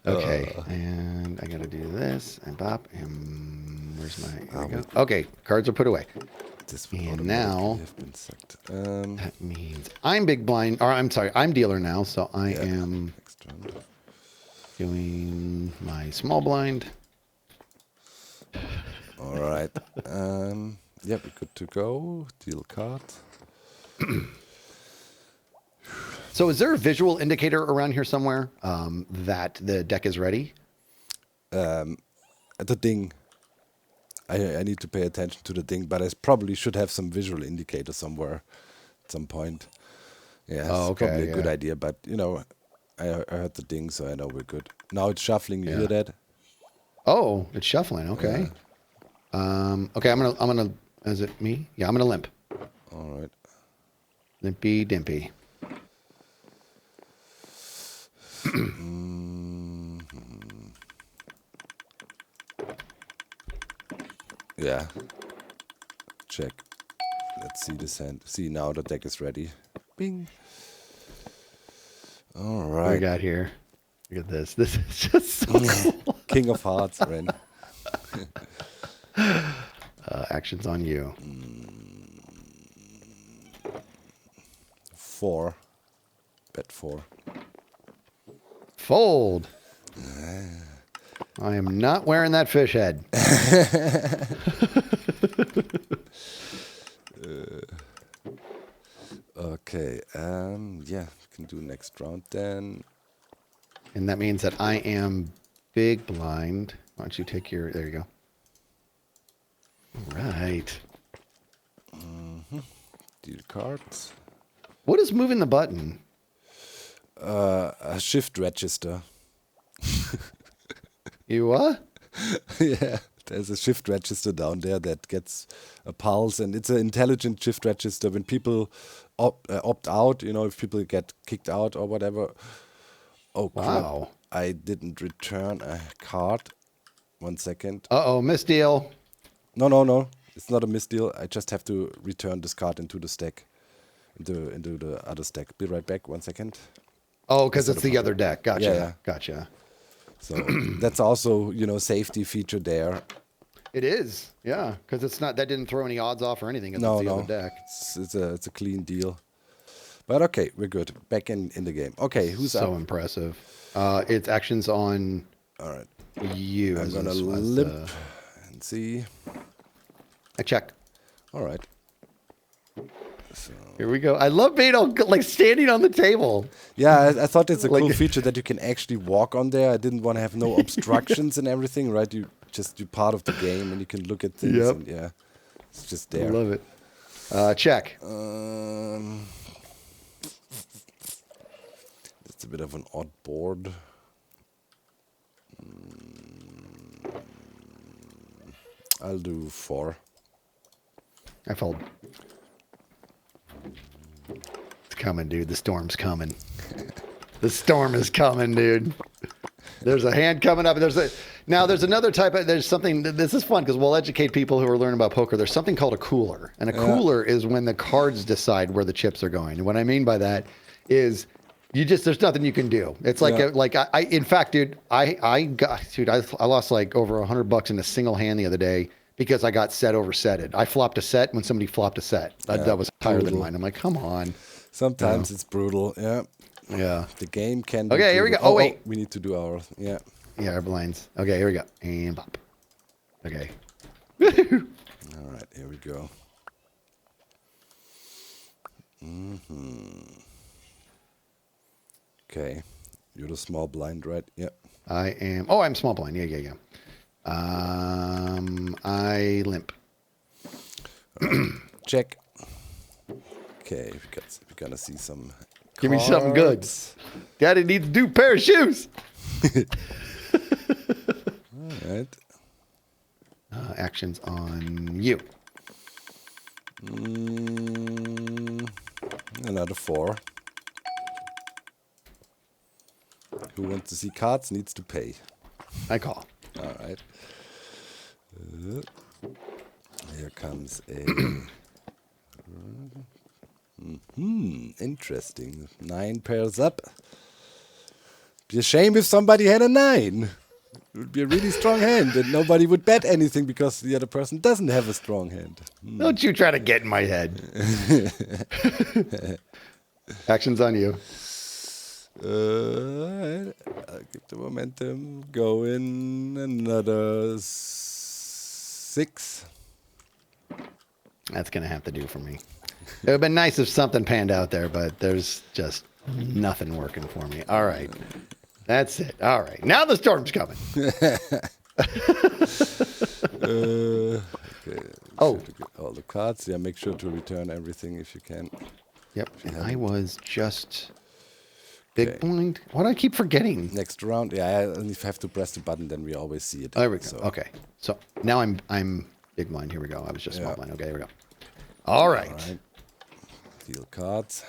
Okay. And I got to do this and bop. And where's my... Here we go. Okay. Cards are put away. This would And automatically now... have been sucked. That means I'm big blind, or I'm sorry, I'm dealer now, so I am Next round. doing my small blind. All right. Yeah, we're good to go. Deal card. So is there a visual indicator around here somewhere that the deck is ready? The ding. I need to pay attention to the ding, but I probably should have some visual indicator somewhere at some point. Yeah, it's probably a good idea, but you know, I heard the ding, so I know we're good. Now it's shuffling. You hear that? Oh, it's shuffling. Okay. Okay, I'm gonna. Is it me? Yeah, I'm gonna limp. All right. Limpy dimpy. Yeah. Check. Let's see this hand. See, now the deck is ready. Bing. All What we right. got here? Look at this. This is just so cool. King of Hearts, Ren. Action's on you. 4. Bet 4. Fold. I am not wearing that fish head. Okay. Yeah, can do next round then. And that means that I am big blind. Why don't you take your... There you go. All right. Deal cards. What is moving the button? A shift register. You what? Yeah, there's a shift register down there that gets a pulse, and it's an intelligent shift register. When people opt out, you know, if people get kicked out or whatever. Oh, crap. Wow. I didn't return a card. 1 second. Uh-oh, misdeal. No. It's not a misdeal. I just have to return this card into the stack. Into the other stack. Be right back. 1 second. Oh, because it's the other deck. Gotcha. Yeah. Gotcha. So that's also, safety feature there. It is. Yeah, because it's not. That didn't throw any odds off or anything. It's No. the other deck. It's a clean deal. But okay, we're good. Back in the game. Okay, who's up? So impressive. It's actions on. All right. You. I'm gonna limp and see. I check. All right. So Here we go. I love being all like standing on the table. yeah, I thought it's a Like- cool feature that you can actually walk on there. I didn't want to have no obstructions and everything, right? You're part of the game and you can look at things. Yep. And yeah, it's just I there. love it. Check. It's a bit of an odd board. I'll do 4. I fold. It's coming, dude. The storm's coming. The storm is coming, dude. There's a hand coming up. There's another type of, there's something, this is fun because we'll educate people who are learning about poker. There's something called a cooler. And a cooler is when the cards decide where the chips are going. And what I mean by that is there's nothing you can do. It's like, in fact, dude, I lost like over $100 in a single hand the other day because I got set oversetted. I flopped a set when somebody flopped a set. That was higher than mine. I'm like, come on. Sometimes it's brutal. Yeah. Yeah. The game can be Okay, here we go. brutal. Oh, wait. We need to do our, yeah. Yeah, our blinds. Okay, here we go. And pop. Okay. All right, here we go. Okay. You're the small blind, right? Yep. I am. Oh, I'm small blind. Yeah. I limp. Check. Okay, we're gonna see some. Give me something good. cards. Daddy needs a new pair of shoes. All right. Actions on you. Another 4. Who wants to see cards needs to pay. I call. All right. Here comes a. Interesting. 9 pairs up. Be a shame if somebody had a 9. It would be a really strong hand, and nobody would bet anything because the other person doesn't have a strong hand. Don't you try to get in my head. Actions on you. Alright. I'll keep the momentum going. Another 6. That's going to have to do for me. It would have been nice if something panned out there, but there's just nothing working for me. All right. That's it. All right. Now the storm's coming. Okay. Oh. Sure to get all the cards. Yeah, make sure to return everything if you can. Yep. And I was just big Okay. blind. Why do I keep forgetting? Next round. Yeah, I only have to press the button, then we always see it. There we go. So, Okay. So now I'm big blind. Here we go. I was just small Yeah. blind. Okay, here we go. All right. All right. Deal cards.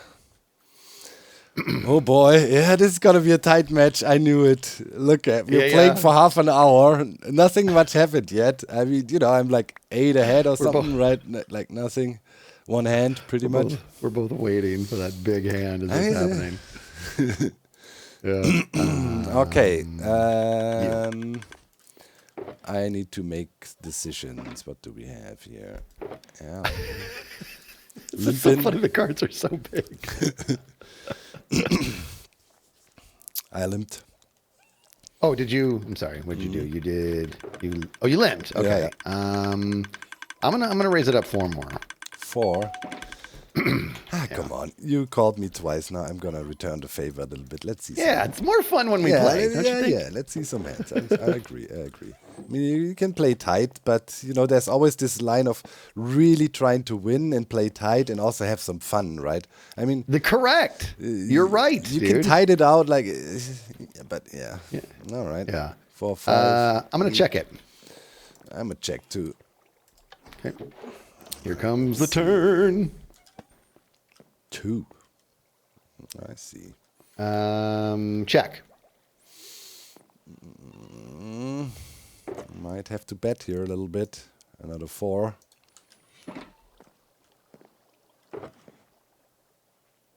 Oh boy, yeah, this is gonna be a tight match. I knew it. Look at we're Yeah, playing yeah. for half an hour. Nothing much happened yet. I mean, I'm like 8 ahead or something, right? Like nothing. One hand, pretty much. We're both waiting for that big hand. Is I this mean, happening? Yeah. Okay. I need to make decisions. What do we have here? Yeah. It's so funny. The cards are so big. I limped. Oh, did you? I'm sorry. What did you do? You did. You limped. Okay. Yeah. I'm gonna raise it up 4 more. 4. Come on. You called me twice. Now I'm going to return the favor a little bit. Let's see. Yeah, it's more fun when we play. Don't you think? Yeah. Let's see some hands. I agree. I mean, you can play tight, but, there's always this line of really trying to win and play tight and also have some fun, right? I mean, Correct. You're right. you dude. can tight it out like, but yeah. All right. Yeah. 4, 5. I'm gonna check it. I'm a check too. Okay. Here comes the turn. 2. I see. Check. Might have to bet here a little bit. Another 4.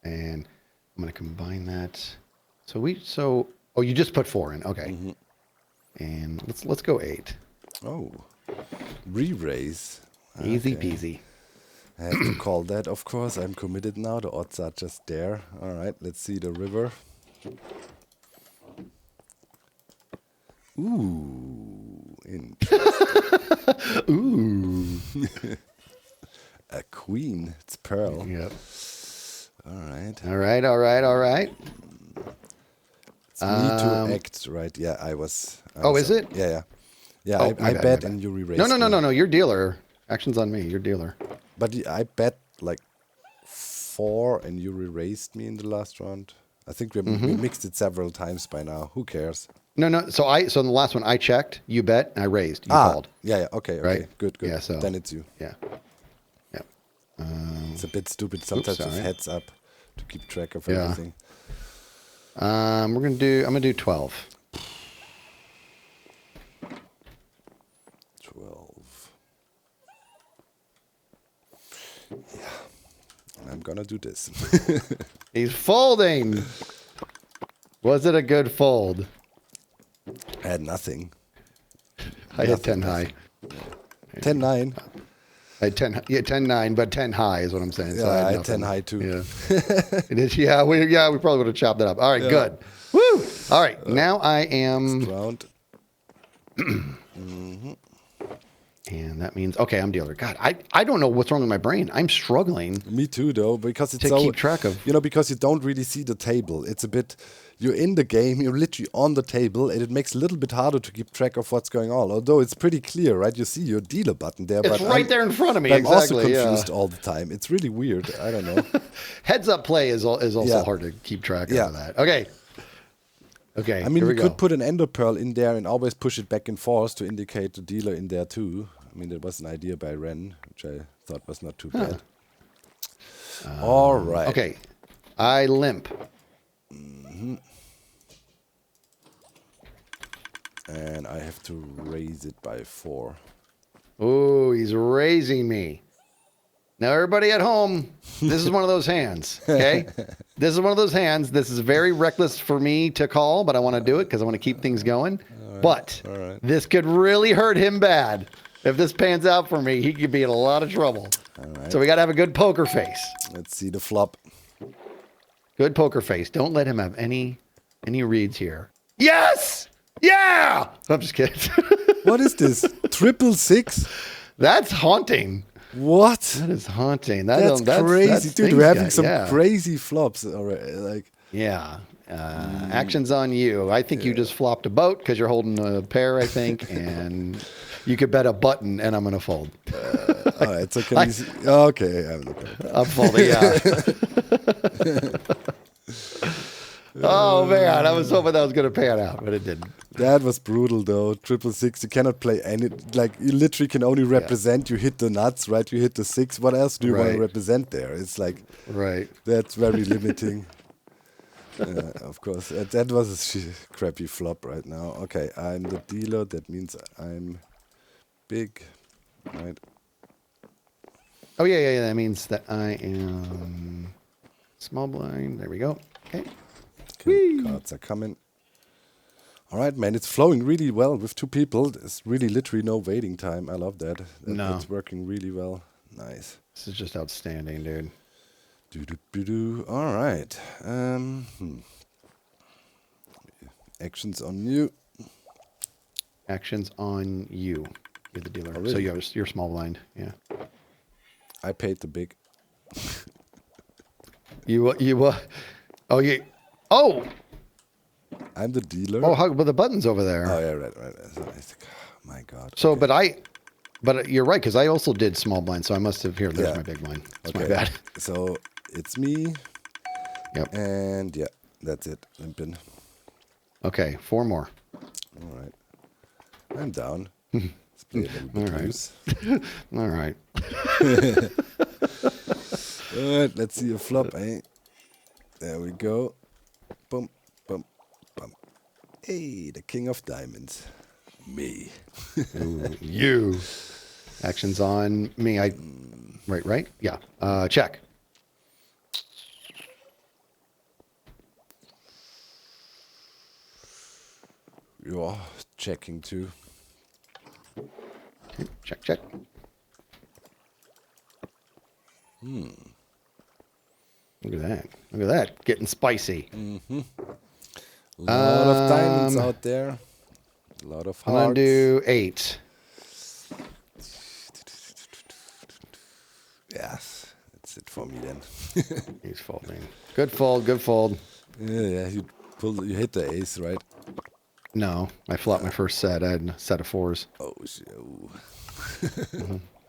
And I'm going to combine that. So oh, you just put 4 in. Okay. And let's go 8. Oh, re-raise. Easy Okay. peasy. I have to call that, of course. I'm committed now. The odds are just there. All right, let's see the river. Ooh, interesting. Ooh. A queen. It's pearl. Yep. All right. All right. It's me to act, right? Yeah, I was. Is it? Yeah. Yeah, Oh, I my bet bad. and you re-raise. No. You're dealer. Action's on me. You're dealer. But I bet like 4 and you re-raised me in the last round. I think we mixed it several times by now. Who cares? No. So in the last one, I checked, you bet, and I raised. You called. Yeah. Okay. Right? Good. Yeah, so- then it's you. Yeah. It's a bit stupid sometimes with sorry. heads up to keep track of Yeah. everything. I'm gonna do 12. 12. Yeah. And I'm gonna do this. He's folding. Was it a good fold? I had nothing. I had 10 high. 10-9. I had 10-9, but 10 high is what I'm saying. So Yeah, I had nothing. 10 high too. Yeah. It is. Yeah, we probably would have chopped it up. All right, good. Woo! All right, now I am, Round. and that means okay. I'm dealer. God, I don't know what's wrong with my brain. I'm struggling. Me too, though, because it's To so keep track of. because you don't really see the table. It's a bit. You're in the game. You're literally on the table, and it makes it a little bit harder to keep track of what's going on. Although it's pretty clear, right? You see your dealer button there. It's but right there in front of me. I'm also Exactly, yeah. confused all the time. It's really weird. I don't know. Heads up play is also Yeah. hard to keep track Yeah. of that. Okay. I mean, here you we could go. put an ender pearl in there and always push it back and forth to indicate the dealer in there too. I mean, that was an idea by Ren, which I thought was not too bad. All right. Okay. I limp. And I have to raise it by 4. Oh, he's raising me. Now, everybody at home, this is one of those hands, okay? This is one of those hands. This is very reckless for me to call, but I want to do it because I want to keep things going. But this could really hurt him bad. If this pans out for me, he could be in a lot of trouble. So we got to have a good poker face. Let's see the flop. Good poker face. Don't let him have any reads here. Yes! Yeah! I'm just kidding. What is this? 666? That's haunting. What? That is haunting. That's crazy, dude. We're having some crazy flops already. Like, yeah. Action's on you. I think you just flopped a boat because you're holding a pair, I think, and you could bet a button, and I'm going to fold. all right, so can okay, I'm folding, yeah. Oh, man. I was hoping that was going to pan out, but it didn't. that was brutal, though. 666, you cannot play any. Like, you literally can only represent. You hit the nuts, right? You hit the 6. What else do you want to represent there? It's like, right. That's very limiting. Of course. That was a crappy flop right now. Okay, I'm the dealer. That means I'm big, right? Oh, yeah. That means that I am small blind. There we go. Okay. Cards are coming. All right, man. It's flowing really well with 2 people. There's really literally no waiting time. I love that. No. It's working really well. Nice. This is just outstanding, dude. All right. Actions on you. Actions on you. You're the dealer. Oh, really? So you're small blind. Yeah. I paid the big. You oh, you. Oh. I'm the dealer. Oh, but the button's over there. Oh, yeah, right. So my God. So, okay. but you're right, because I also did small blind, so I must have, there's my big blind. That's my bad. So, it's me. Yep. And, yeah, that's it. Limpin'. Okay, 4 more. All right. I'm down. Let's play a little bit loose. All right. All right, let's see a flop, eh? There we go. Boom, boom, boom. Hey, the king of diamonds. Me. Ooh, you. Actions on me. Right? Yeah. Check. You're checking too. Check. Look at that. Getting spicy. A lot of diamonds out there. A lot of I'm hearts. going to do 8. Yes, that's it for me then. He's folding. Good fold. Yeah, you hit the ace, right? No, I flopped my first set. I had a set of 4s. Oh, shit. Ooh.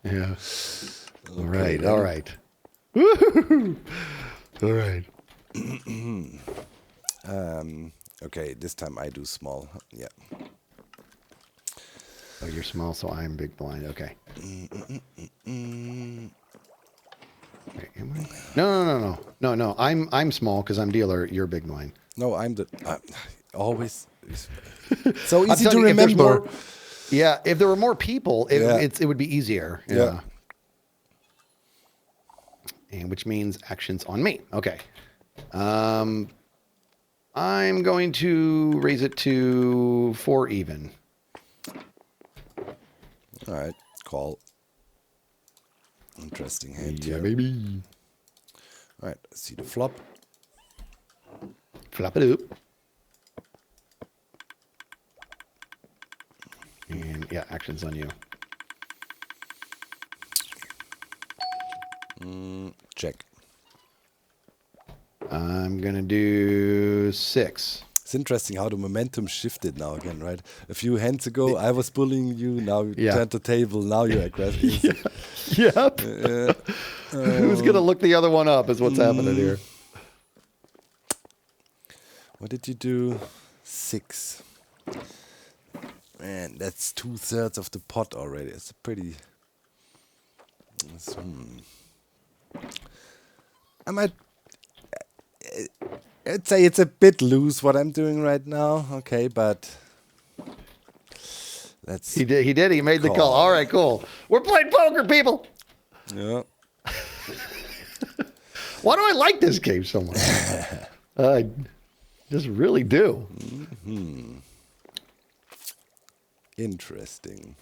Yeah. Okay, All right. Woo-hoo-hoo. All right. Okay, this time I do small. Yeah. Oh, you're small, so I'm big blind. Okay. Wait, am I? No. I'm small because I'm dealer. You're big blind. No, I'm the always so I'm easy to telling you, if there's remember. more- Yeah, if there were more people, it would be easier. Yeah. And which means actions on me. Okay. I'm going to raise it to 4 even. All right, call. Interesting hand here. Baby. All right, see the flop. Flop it up. And yeah, actions on you. Check. I'm going to do 6. It's interesting how the momentum shifted now again, right? A few hands ago, I was bullying you. Now you turned the table. Now you're aggressive. Yep. Who's going to look the other one up is what's happening here. What did you do? 6. Man, that's 2/3 of the pot already. It's a pretty... I might... I'd say it's a bit loose what I'm doing right now. Okay, but... Let's... He did. He made the call. All right, cool. We're playing poker, people. Yeah. Why do I like this game so much? I just really do. Interesting.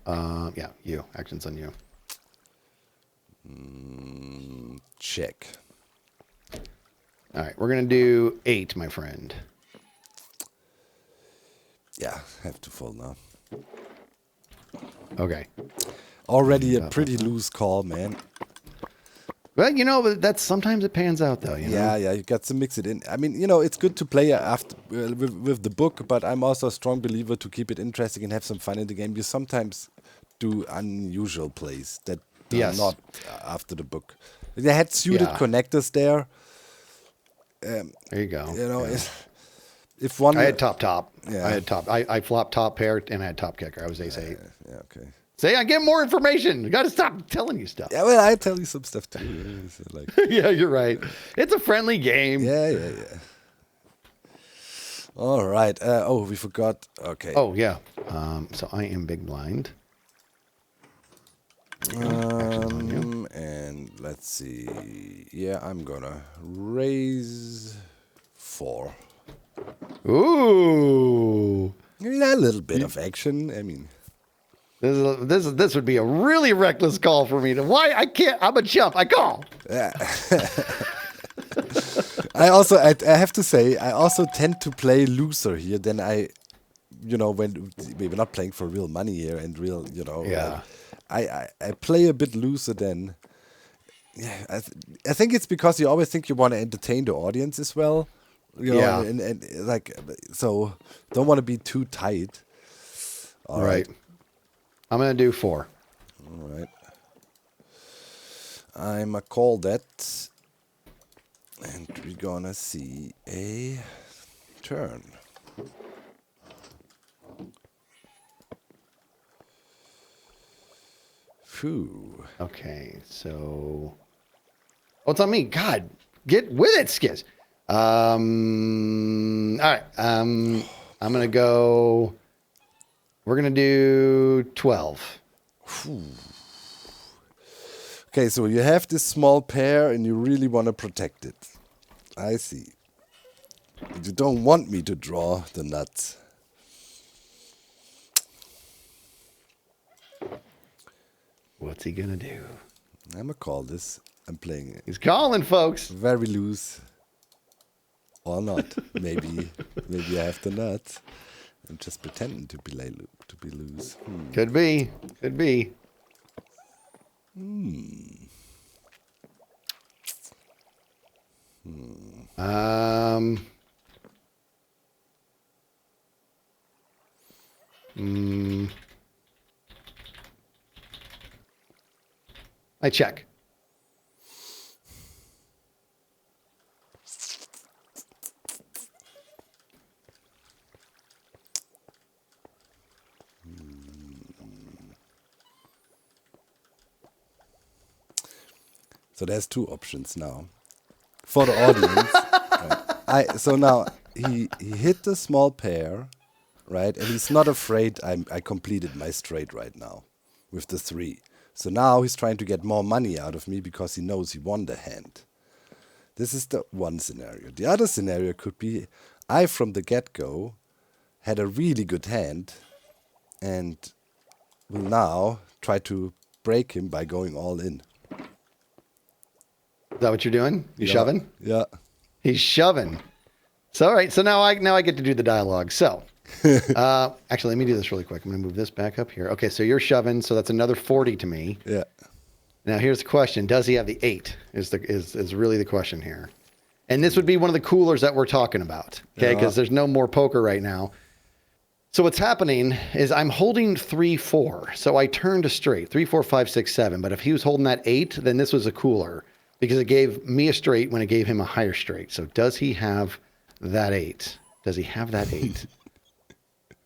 Yeah, you. Actions on you. Check. All right, we're going to do 8, my friend. Yeah, have to fold now. Okay. Already a pretty loose call, man. Well, that's sometimes it pans out, though. You know? Yeah, you got to mix it in. I mean, it's good to play after with the book, but I'm also a strong believer to keep it interesting and have some fun in the game. You sometimes do unusual plays that are not after the book. They had suited connectors there. There you go. If one... I had top. Yeah. I had top. I flopped top pair and I had top kicker. I was ace 8. Yeah, okay. Say, I get more information. You got to stop telling you stuff. Yeah, well, I tell you some stuff too. So, like, Yeah, you're right. It's a friendly game. yeah. All right. We forgot. Okay. Oh, yeah. So I am big blind. And let's see. Yeah, I'm gonna raise 4. Ooh. A little bit of action. I mean, This would be a really reckless call for me. Why? I can't. I'm a chump. I call. yeah. I have to say, I also tend to play looser here than when we're not playing for real money here and real, Yeah. I play a bit looser than. Yeah, I think it's because you always think you want to entertain the audience as well. And so don't want to be too tight. All right. I'm going to do 4. All right. I'm a call that. And we're gonna see a turn. Phew. Okay, so... Oh, it's on me. God, get with it, Skiz. All right. I'm going to go We're going to do 12. Okay, so you have this small pair and you really want to protect it. I see. But you don't want me to draw the nuts. What's he going to do? I'm going to call this. I'm playing it He's calling, folks. very loose. Or not. Maybe I have the nuts. I'm just pretending to be loose. Could be. Could be. I check. So there's two options now. For the audience. Right. So now he hit the small pair, right? And he's not afraid I completed my straight right now with the 3. So now he's trying to get more money out of me because he knows he won the hand. This is the one scenario. The other scenario could be I, from the get-go, had a really good hand and will now try to break him by going all in. Is that what you're doing? You shoving? Yeah. He's shoving. So, all right. So now I get to do the dialogue. So, actually, let me do this really quick. I'm going to move this back up here. Okay. So you're shoving. So that's another 40 to me. Yeah. Now here's the question: does he have the 8? Is really the question here. And this would be one of the coolers that we're talking about. Okay. Because there's no more poker right now. So what's happening is I'm holding 3-4. So I turned to straight 3, 4, 5, 6, 7. But if he was holding that 8, then this was a cooler. Because it gave me a straight when it gave him a higher straight. So does he have that 8? Does he have that 8?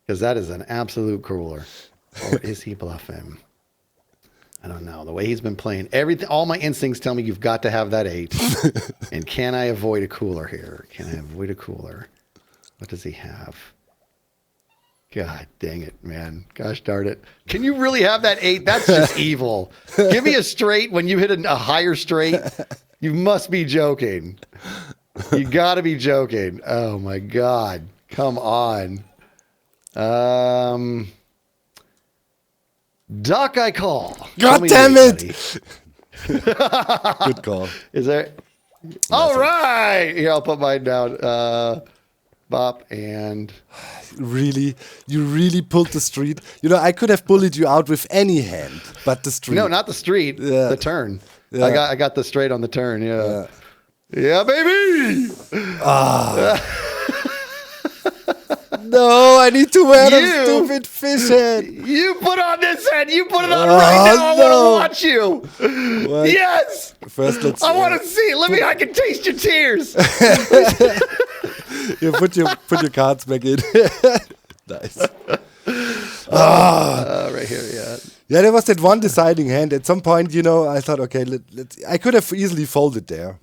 Because that is an absolute cooler. Or is he bluffing? I don't know. The way he's been playing, all my instincts tell me you've got to have that 8. And can I avoid a cooler here? Can I avoid a cooler? What does he have? God dang it, man. Gosh darn it. Can you really have that 8? That's just evil. Give me a straight when you hit a higher straight. You must be joking. You got to be joking. Oh, my God. Come on. Doc, I call. God damn it. Good call. Is there? All right. Here, I'll put mine down. Bop and... Really? You really pulled the street? You know, I could have bullied you out with any hand, but the street. No, not the street. Yeah. The turn. Yeah. I got the straight on the turn. Yeah. Yeah, baby. No, I need to wear the stupid fish head. You put on this head. You put it on right now. No. I want to watch you. What? Yes. First, let's. I want to see. I can taste your tears. You put your cards back in. Nice. Right here, yeah. Yeah, there was that one deciding hand. At some point, you know, I thought, okay, let's. I could have easily folded there.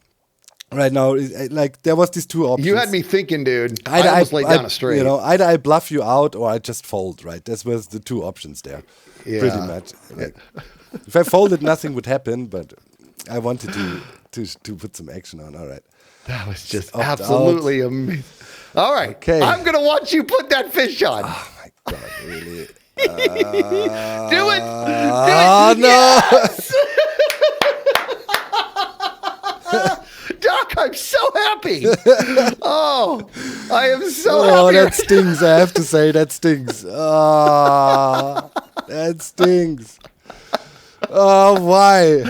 Right now, like there was these two options. You had me thinking, dude. I almost laid down a straight. You know, either I bluff you out or I just fold. Right, this was the two options there. Yeah. Pretty much. Like, if I folded, nothing would happen. But I wanted to put some action on. All right. That was just absolutely amazing. All right. Okay. I'm going to watch you put that fish on. Oh, my God, really? Do it. Oh, no. Yes! Doc, I'm so happy. Oh, I am so happy. Oh, that stings. I have to say, that stings. Oh, that stings. Oh, why?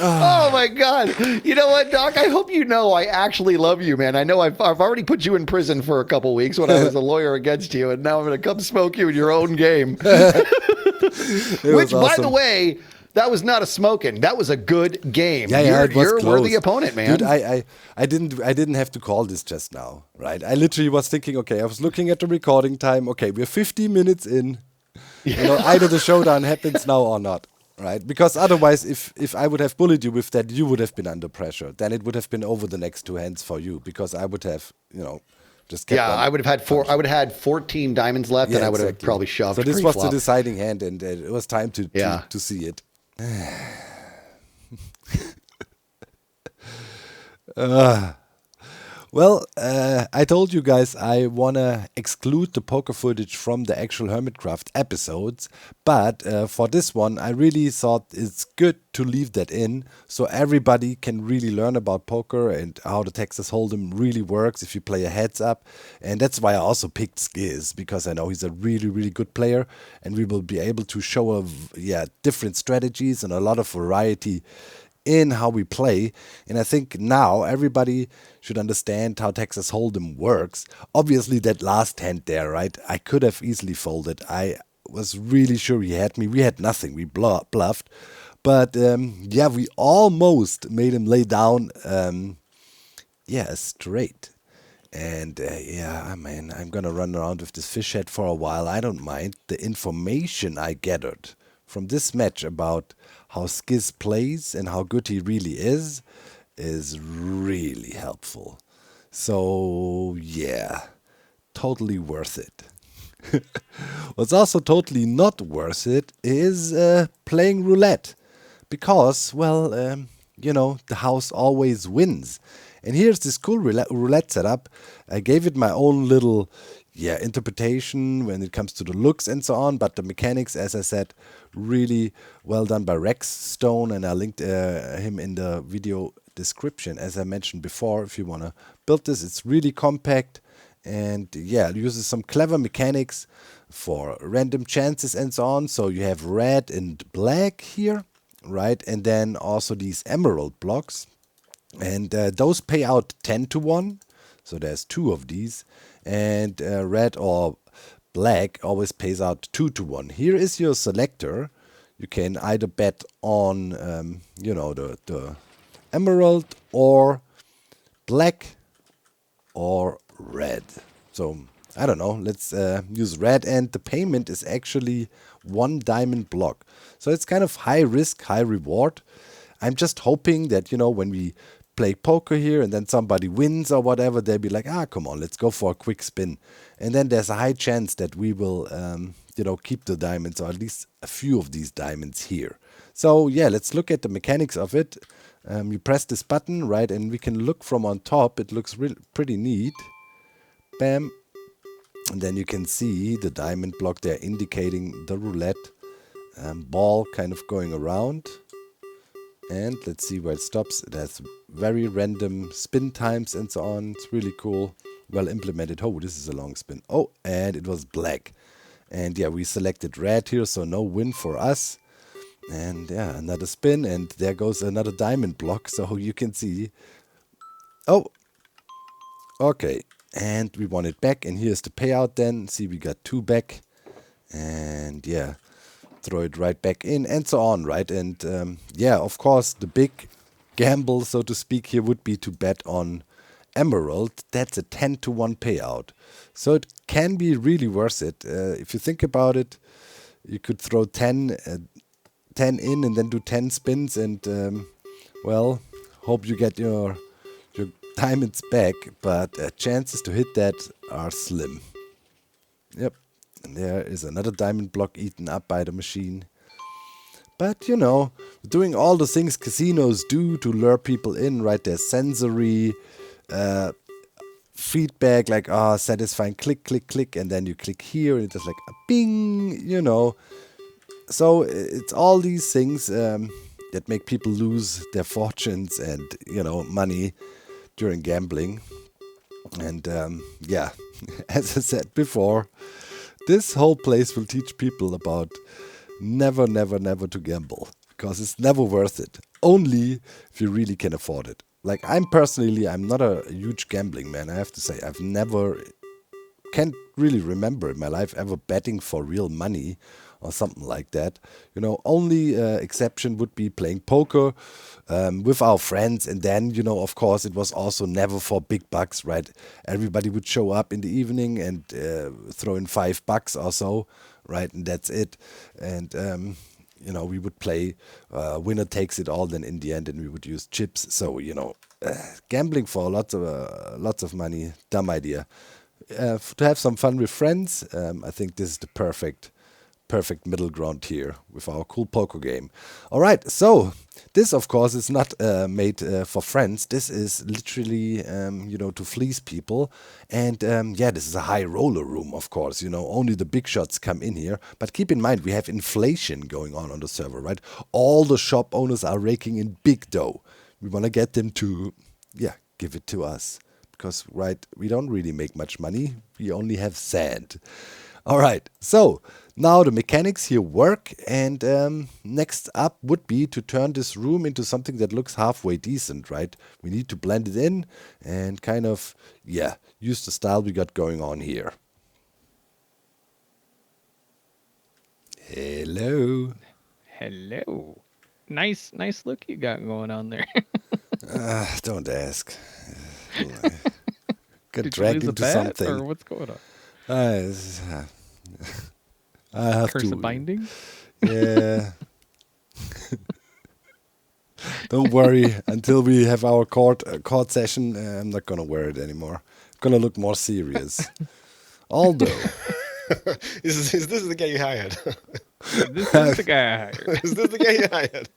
Oh my God! You know what, Doc? I hope you know I actually love you, man. I know I've already put you in prison for a couple weeks when I was a lawyer against you, and now I'm going to come smoke you in your own game. Which, by the way, that was not a smoking. That was a good game. Yeah, you're a worthy opponent, man. Dude, I didn't have to call this just now, right? I literally was thinking, okay, I was looking at the recording time. Okay, we're 50 minutes in. You know, either the showdown happens now or not. Right, because otherwise, if I would have bullied you with that, you would have been under pressure. Then it would have been over the next two hands for you, because I would have, you know, Just kept on I would have had punching. I would have had 14 diamonds left, and Yeah, I would have exactly. probably shoved So this was the pre-flop. deciding hand, and it was time Yeah. to see it. Well, I told you guys I want to exclude the poker footage from the actual Hermitcraft episodes, but for this one, I really thought it's good to leave that in so everybody can really learn about poker and how the Texas Hold'em really works if you play a heads up. And that's why I also picked Skiz, because I know he's a really, really good player, and we will be able to show different strategies and a lot of variety in how we play. And I think now everybody should understand how Texas Hold'em works. Obviously, that last hand there, right? I could have easily folded. I was really sure he had me. We had nothing. We bluffed. But we almost made him lay down a straight. And man, I'm gonna run around with this fish head for a while. I don't mind. The information I gathered from this match about how Skiz plays and how good he really is really helpful. So yeah, totally worth it. What's also totally not worth it is playing roulette, because, well, the house always wins. And here's this cool roulette setup. I gave it my own little interpretation when it comes to the looks and so on, but the mechanics, as I said, really well done by Rex Stone, and I linked him in the video description, as I mentioned before. If you want to build this, it's really compact, and it uses some clever mechanics for random chances and so on. So you have red and black here, right? And then also these emerald blocks, and those pay out 10 to 1. So there's two of these, and red or black always pays out 2 to 1. Here is your selector. You can either bet on the emerald or black or red. So I don't know, let's use red, and the payment is actually 1 diamond block. So it's kind of high risk, high reward. I'm just hoping that, when we play poker here and then somebody wins or whatever, they'll be like, come on, let's go for a quick spin. And then there's a high chance that we will, keep the diamonds, or at least a few of these diamonds here. So let's look at the mechanics of it. You press this button, right, and we can look from on top. It looks pretty neat. Bam. And then you can see the diamond block there indicating the roulette ball kind of going around. And let's see where it stops. It has very random spin times and so on. It's really cool. Well implemented. Oh, this is a long spin. Oh, and it was black. And we selected red here, so no win for us. And another spin, and there goes another diamond block. So you can see. Oh, okay. And we won it back. And here's the payout then. See, we got 2 back. And throw it right back in, and so on, right? And of course, the big gamble, so to speak, here would be to bet on emerald. That's a 10 to 1 payout. So it can be really worth it. If you think about it, you could throw 10 in and then do 10 spins, and hope you get your diamonds back, but chances to hit that are slim. Yep. And there is another diamond block eaten up by the machine. But, doing all the things casinos do to lure people in, right? There's sensory feedback, like, satisfying, click, click, click, and then you click here, and it's just like a bing, So it's all these things that make people lose their fortunes and, money during gambling. And, as I said before, this whole place will teach people about never, never, never to gamble, because it's never worth it. Only if you really can afford it. Like, I'm not a huge gambling man, I have to say. Can't really remember in my life ever betting for real money or something like that. Only exception would be playing poker with our friends, and then, of course, it was also never for big bucks, right? Everybody would show up in the evening and throw in $5 or so, right? And that's it. And we would play winner takes it all. Then in the end, and we would use chips. So gambling for lots of money, dumb idea. To have some fun with friends, I think this is the perfect middle ground here with our cool poker game. All right, so this of course is not made for friends. This is literally to fleece people. And this is a high roller room, of course. Only the big shots come in here. But keep in mind, we have inflation going on the server, right? All the shop owners are raking in big dough. We want to get them to give it to us, because we don't really make much money. We only have sand. All right, so now the mechanics here work, and next up would be to turn this room into something that looks halfway decent, right? We need to blend it in and kind of, use the style we got going on here. Hello. Hello. Nice look you got going on there. Don't ask. Got Did you dragged lose a into bet, something. or what's going on? I have Curse to. of binding? Yeah. Don't worry. Until we have our court session, I'm not gonna wear it anymore. I'm gonna look more serious. Although, Is this the guy you hired? This is the guy I hired. Is this the guy you hired?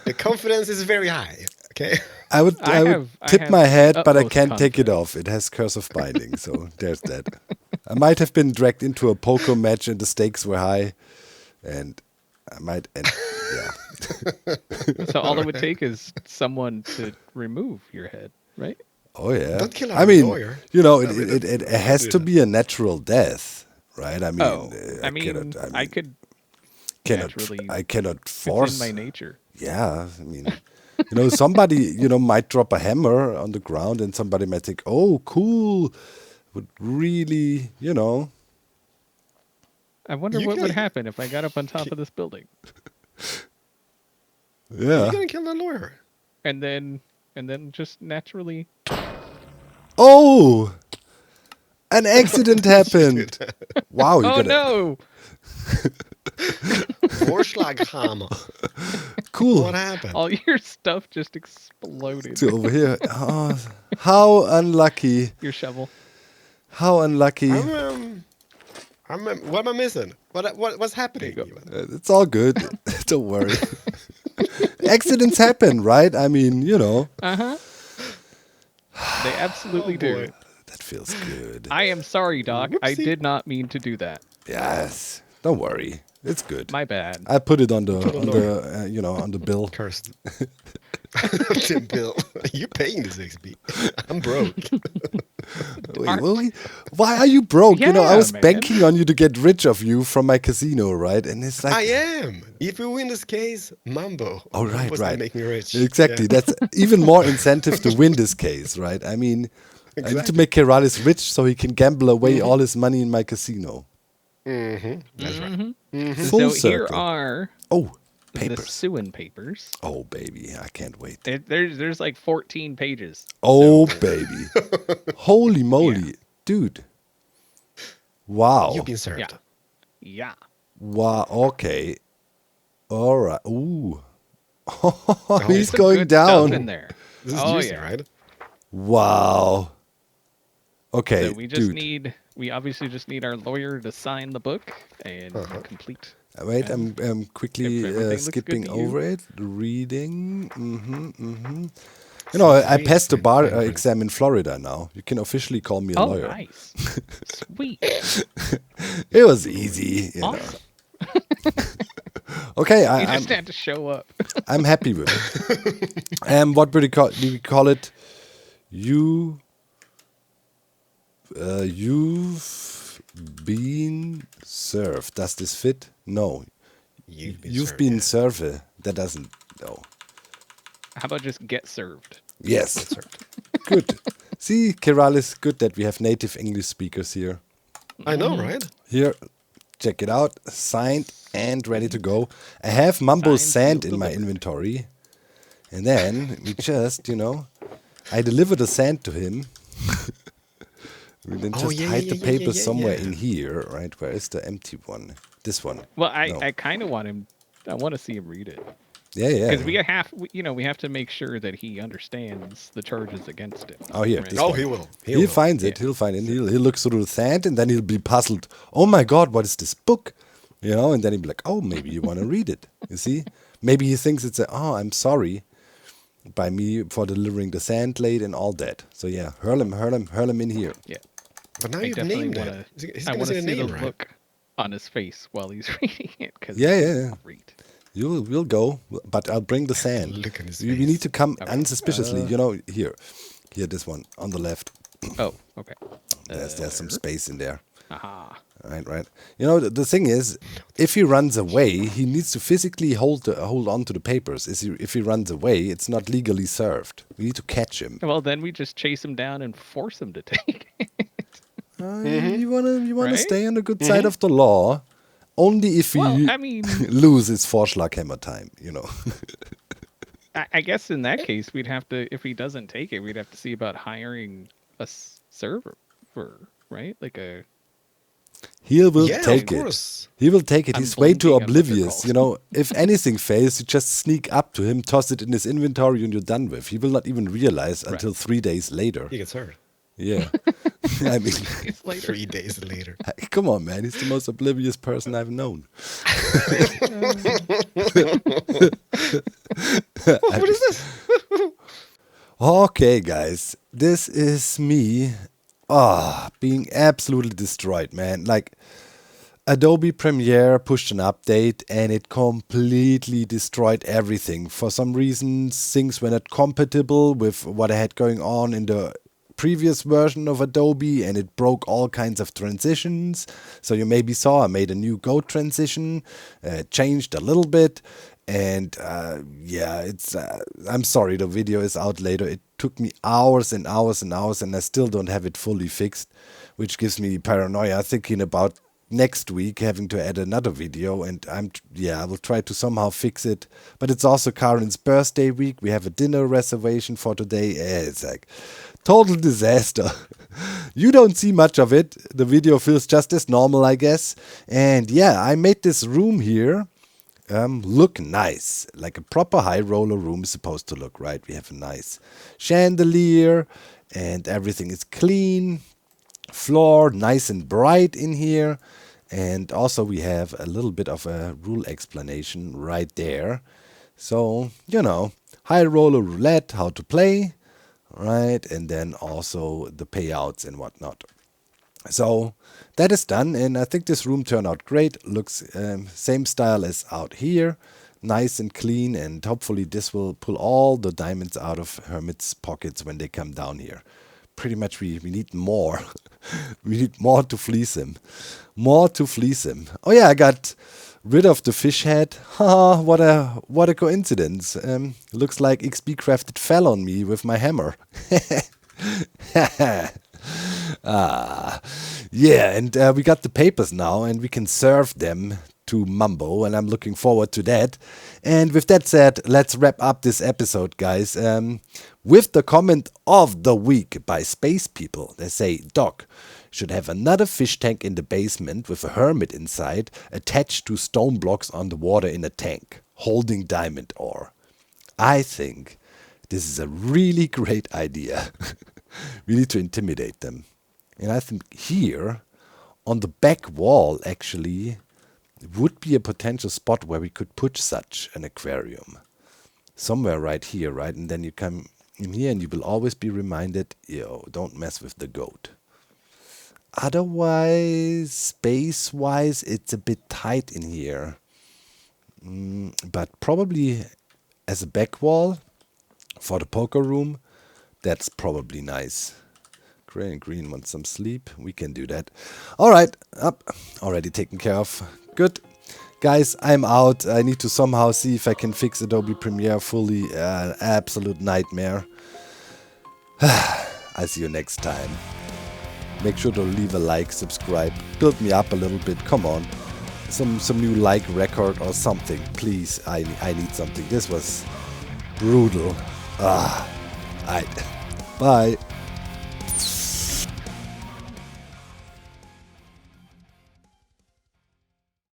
The confidence is very high. Okay. I would I tip have my head, but I utmost can't take it confidence. off. It has curse of binding, so there's that. I might have been dragged into a poker match and the stakes were high, and I might end. Yeah. So all it would take is someone to remove your head, right? Oh yeah. Don't kill I our mean, lawyer. it has to be a natural death, right? I mean, I could cannot naturally. I cannot It's force. in my nature. Yeah, I mean, somebody might drop a hammer on the ground, and somebody might think, "Oh, cool," would really, I wonder You what would can- happen if I got up on top of this building, yeah. You're gonna kill the lawyer. and then just naturally. Oh, an accident happened. Wow, you Oh got no! Vorschlaghammer. cool. What happened? All your stuff just exploded. To over here. Oh, how unlucky! Your shovel. How unlucky! What am I missing? What's happening? There you It's all good. Don't worry. Accidents happen, right? I mean, Uh-huh. They absolutely boy. do. that feels good. I am sorry, Doc. I Whoopsie. did not mean to do that. Yes. Don't worry. It's good. My bad. I put it on the it on the bill. Cursed. Tim Bill, you're paying this XP. I'm broke. Wait, really? Why are you broke? I Yeah, was man. banking on you to get rich of you from my casino, right? And it's like, I am. If you win this case, Mambo. oh right, Mambo's right. gonna make me rich. Exactly. Yeah. That's even more incentive to win this case, right? I mean, I need to Exactly. make Keralis rich so he can gamble away all his money in my casino. That's right. Full So here circle. are Oh, the papers. Sewin papers. Oh baby, I can't wait. There's like 14 pages. Oh baby, holy moly, dude! Wow. You've been served. Yeah. Yeah. Wow. Okay. All right. Ooh. There's He's some going good stuff in down. there. This is Oh, juicy, yeah. right? Wow. Okay, So we just dude. we obviously just need our lawyer to sign the book and complete. Wait, I'm quickly If everything looks skipping good to you. over it. Reading. I passed the bar exam in Florida now. You can officially call me a Oh, lawyer. nice. Sweet. It was easy. Awesome. Okay, You I'm just had to show up. I'm happy with it. What would do we call it? You've been served. Does this fit? No. You've served, been yeah. served. That doesn't. No. How about just get served? Yes. served. Good. See, Keralis, good that we have native English speakers here. I know, right? Here, check it out. Signed and ready to go. I have Mambo Signed, sand in sealed, my delivered. inventory. And then we just, I deliver the sand to him. We then Oh, just yeah, hide yeah, the yeah, paper yeah, somewhere yeah. in here, right? Where is the empty one? This one. Well, No. I kind of want him. I want to see him read it Yeah. because we have to make sure that he understands the charges against him. Oh, here. right? This Oh, one. he will. He'll find it. Yeah. He'll find it. He'll look through the sand, and then he'll be puzzled. Oh my God, what is this book? You know, and then he'll be like, oh, maybe you want to read it. You see? Maybe he thinks it's I'm sorry by me for delivering the sand late and all that. So yeah, hurl him in here. Yeah. But now I you've definitely named wanna, it. He's I gonna want say to a see name, the right? look on his face while he's reading it. Cause Yeah. I'll read. We'll go, but I'll bring the sand. Look on his We face. need to come Okay. unsuspiciously. Here, this one on the left. Oh, okay. There's some space in there. Aha. Right. The thing is, if he runs away, he needs to physically hold on to the papers. If he runs away, it's not legally served. We need to catch him. Well, then we just chase him down and force him to take it. You wanna Right? stay on the good side of the law, only if Well, he I mean, loses Vorschlaghammer time. I guess in that case, we'd have to, if he doesn't take it, we'd have to see about hiring a server, right? Like a. He will Yeah, take of it. course. He will take it. I'm He's way too blinking at what's it oblivious. called. If anything fails, you just sneak up to him, toss it in his inventory, and you're done with. He will not even realize until 3 days later. He gets hurt. Yeah. I mean, It's later. 3 days later. come on, man. He's the most oblivious person I've known. What is this? Okay, guys. This is me being absolutely destroyed, man. Like, Adobe Premiere pushed an update and it completely destroyed everything. For some reason, things were not compatible with what I had going on in the previous version of Adobe, and it broke all kinds of transitions. So you maybe saw I made a new Go transition, changed a little bit, and it's I'm sorry, the video is out later. It took me hours and hours and hours, and I still don't have it fully fixed, which gives me paranoia thinking about next week having to add another video, and I will try to somehow fix it. But it's also Karen's birthday week. We have a dinner reservation for today. It's like total disaster. You don't see much of it. The video feels just as normal, I guess. And yeah, I made this room here look nice, like a proper high roller room is supposed to look, right? We have a nice chandelier and everything is clean. Floor nice and bright in here, and also we have a little bit of a rule explanation right there. So high roller roulette, how to play, right? And then also the payouts and whatnot. So that is done, and I think this room turned out great. Looks same style as out here, nice and clean, and hopefully this will pull all the diamonds out of Hermit's pockets when they come down here. Pretty much we need more. We need more to fleece him. More to fleece him. Oh yeah, I got rid of the fish head. Haha, what a coincidence. Looks like XP Crafted fell on me with my hammer. Yeah, and we got the papers now, and we can serve them to Mumbo, and I'm looking forward to that. And with that said, let's wrap up this episode, guys, with the comment of the week by Space People. They say, Doc should have another fish tank in the basement with a hermit inside attached to stone blocks on the water in a tank, holding diamond ore. I think this is a really great idea. We need to intimidate them. And I think here, on the back wall, actually, would be a potential spot where we could put such an aquarium. Somewhere right here, right? And then you come in here and you will always be reminded, don't mess with the goat. Otherwise, space-wise, it's a bit tight in here. But probably as a back wall for the poker room, that's probably nice. Gray and Green want some sleep. We can do that. All right, up. Already taken care of. Good. Guys, I'm out. I need to somehow see if I can fix Adobe Premiere fully. Absolute nightmare. I'll see you next time. Make sure to leave a like, subscribe. Build me up a little bit. Come on. Some new like record or something. Please, I need something. This was brutal. Alright. Bye.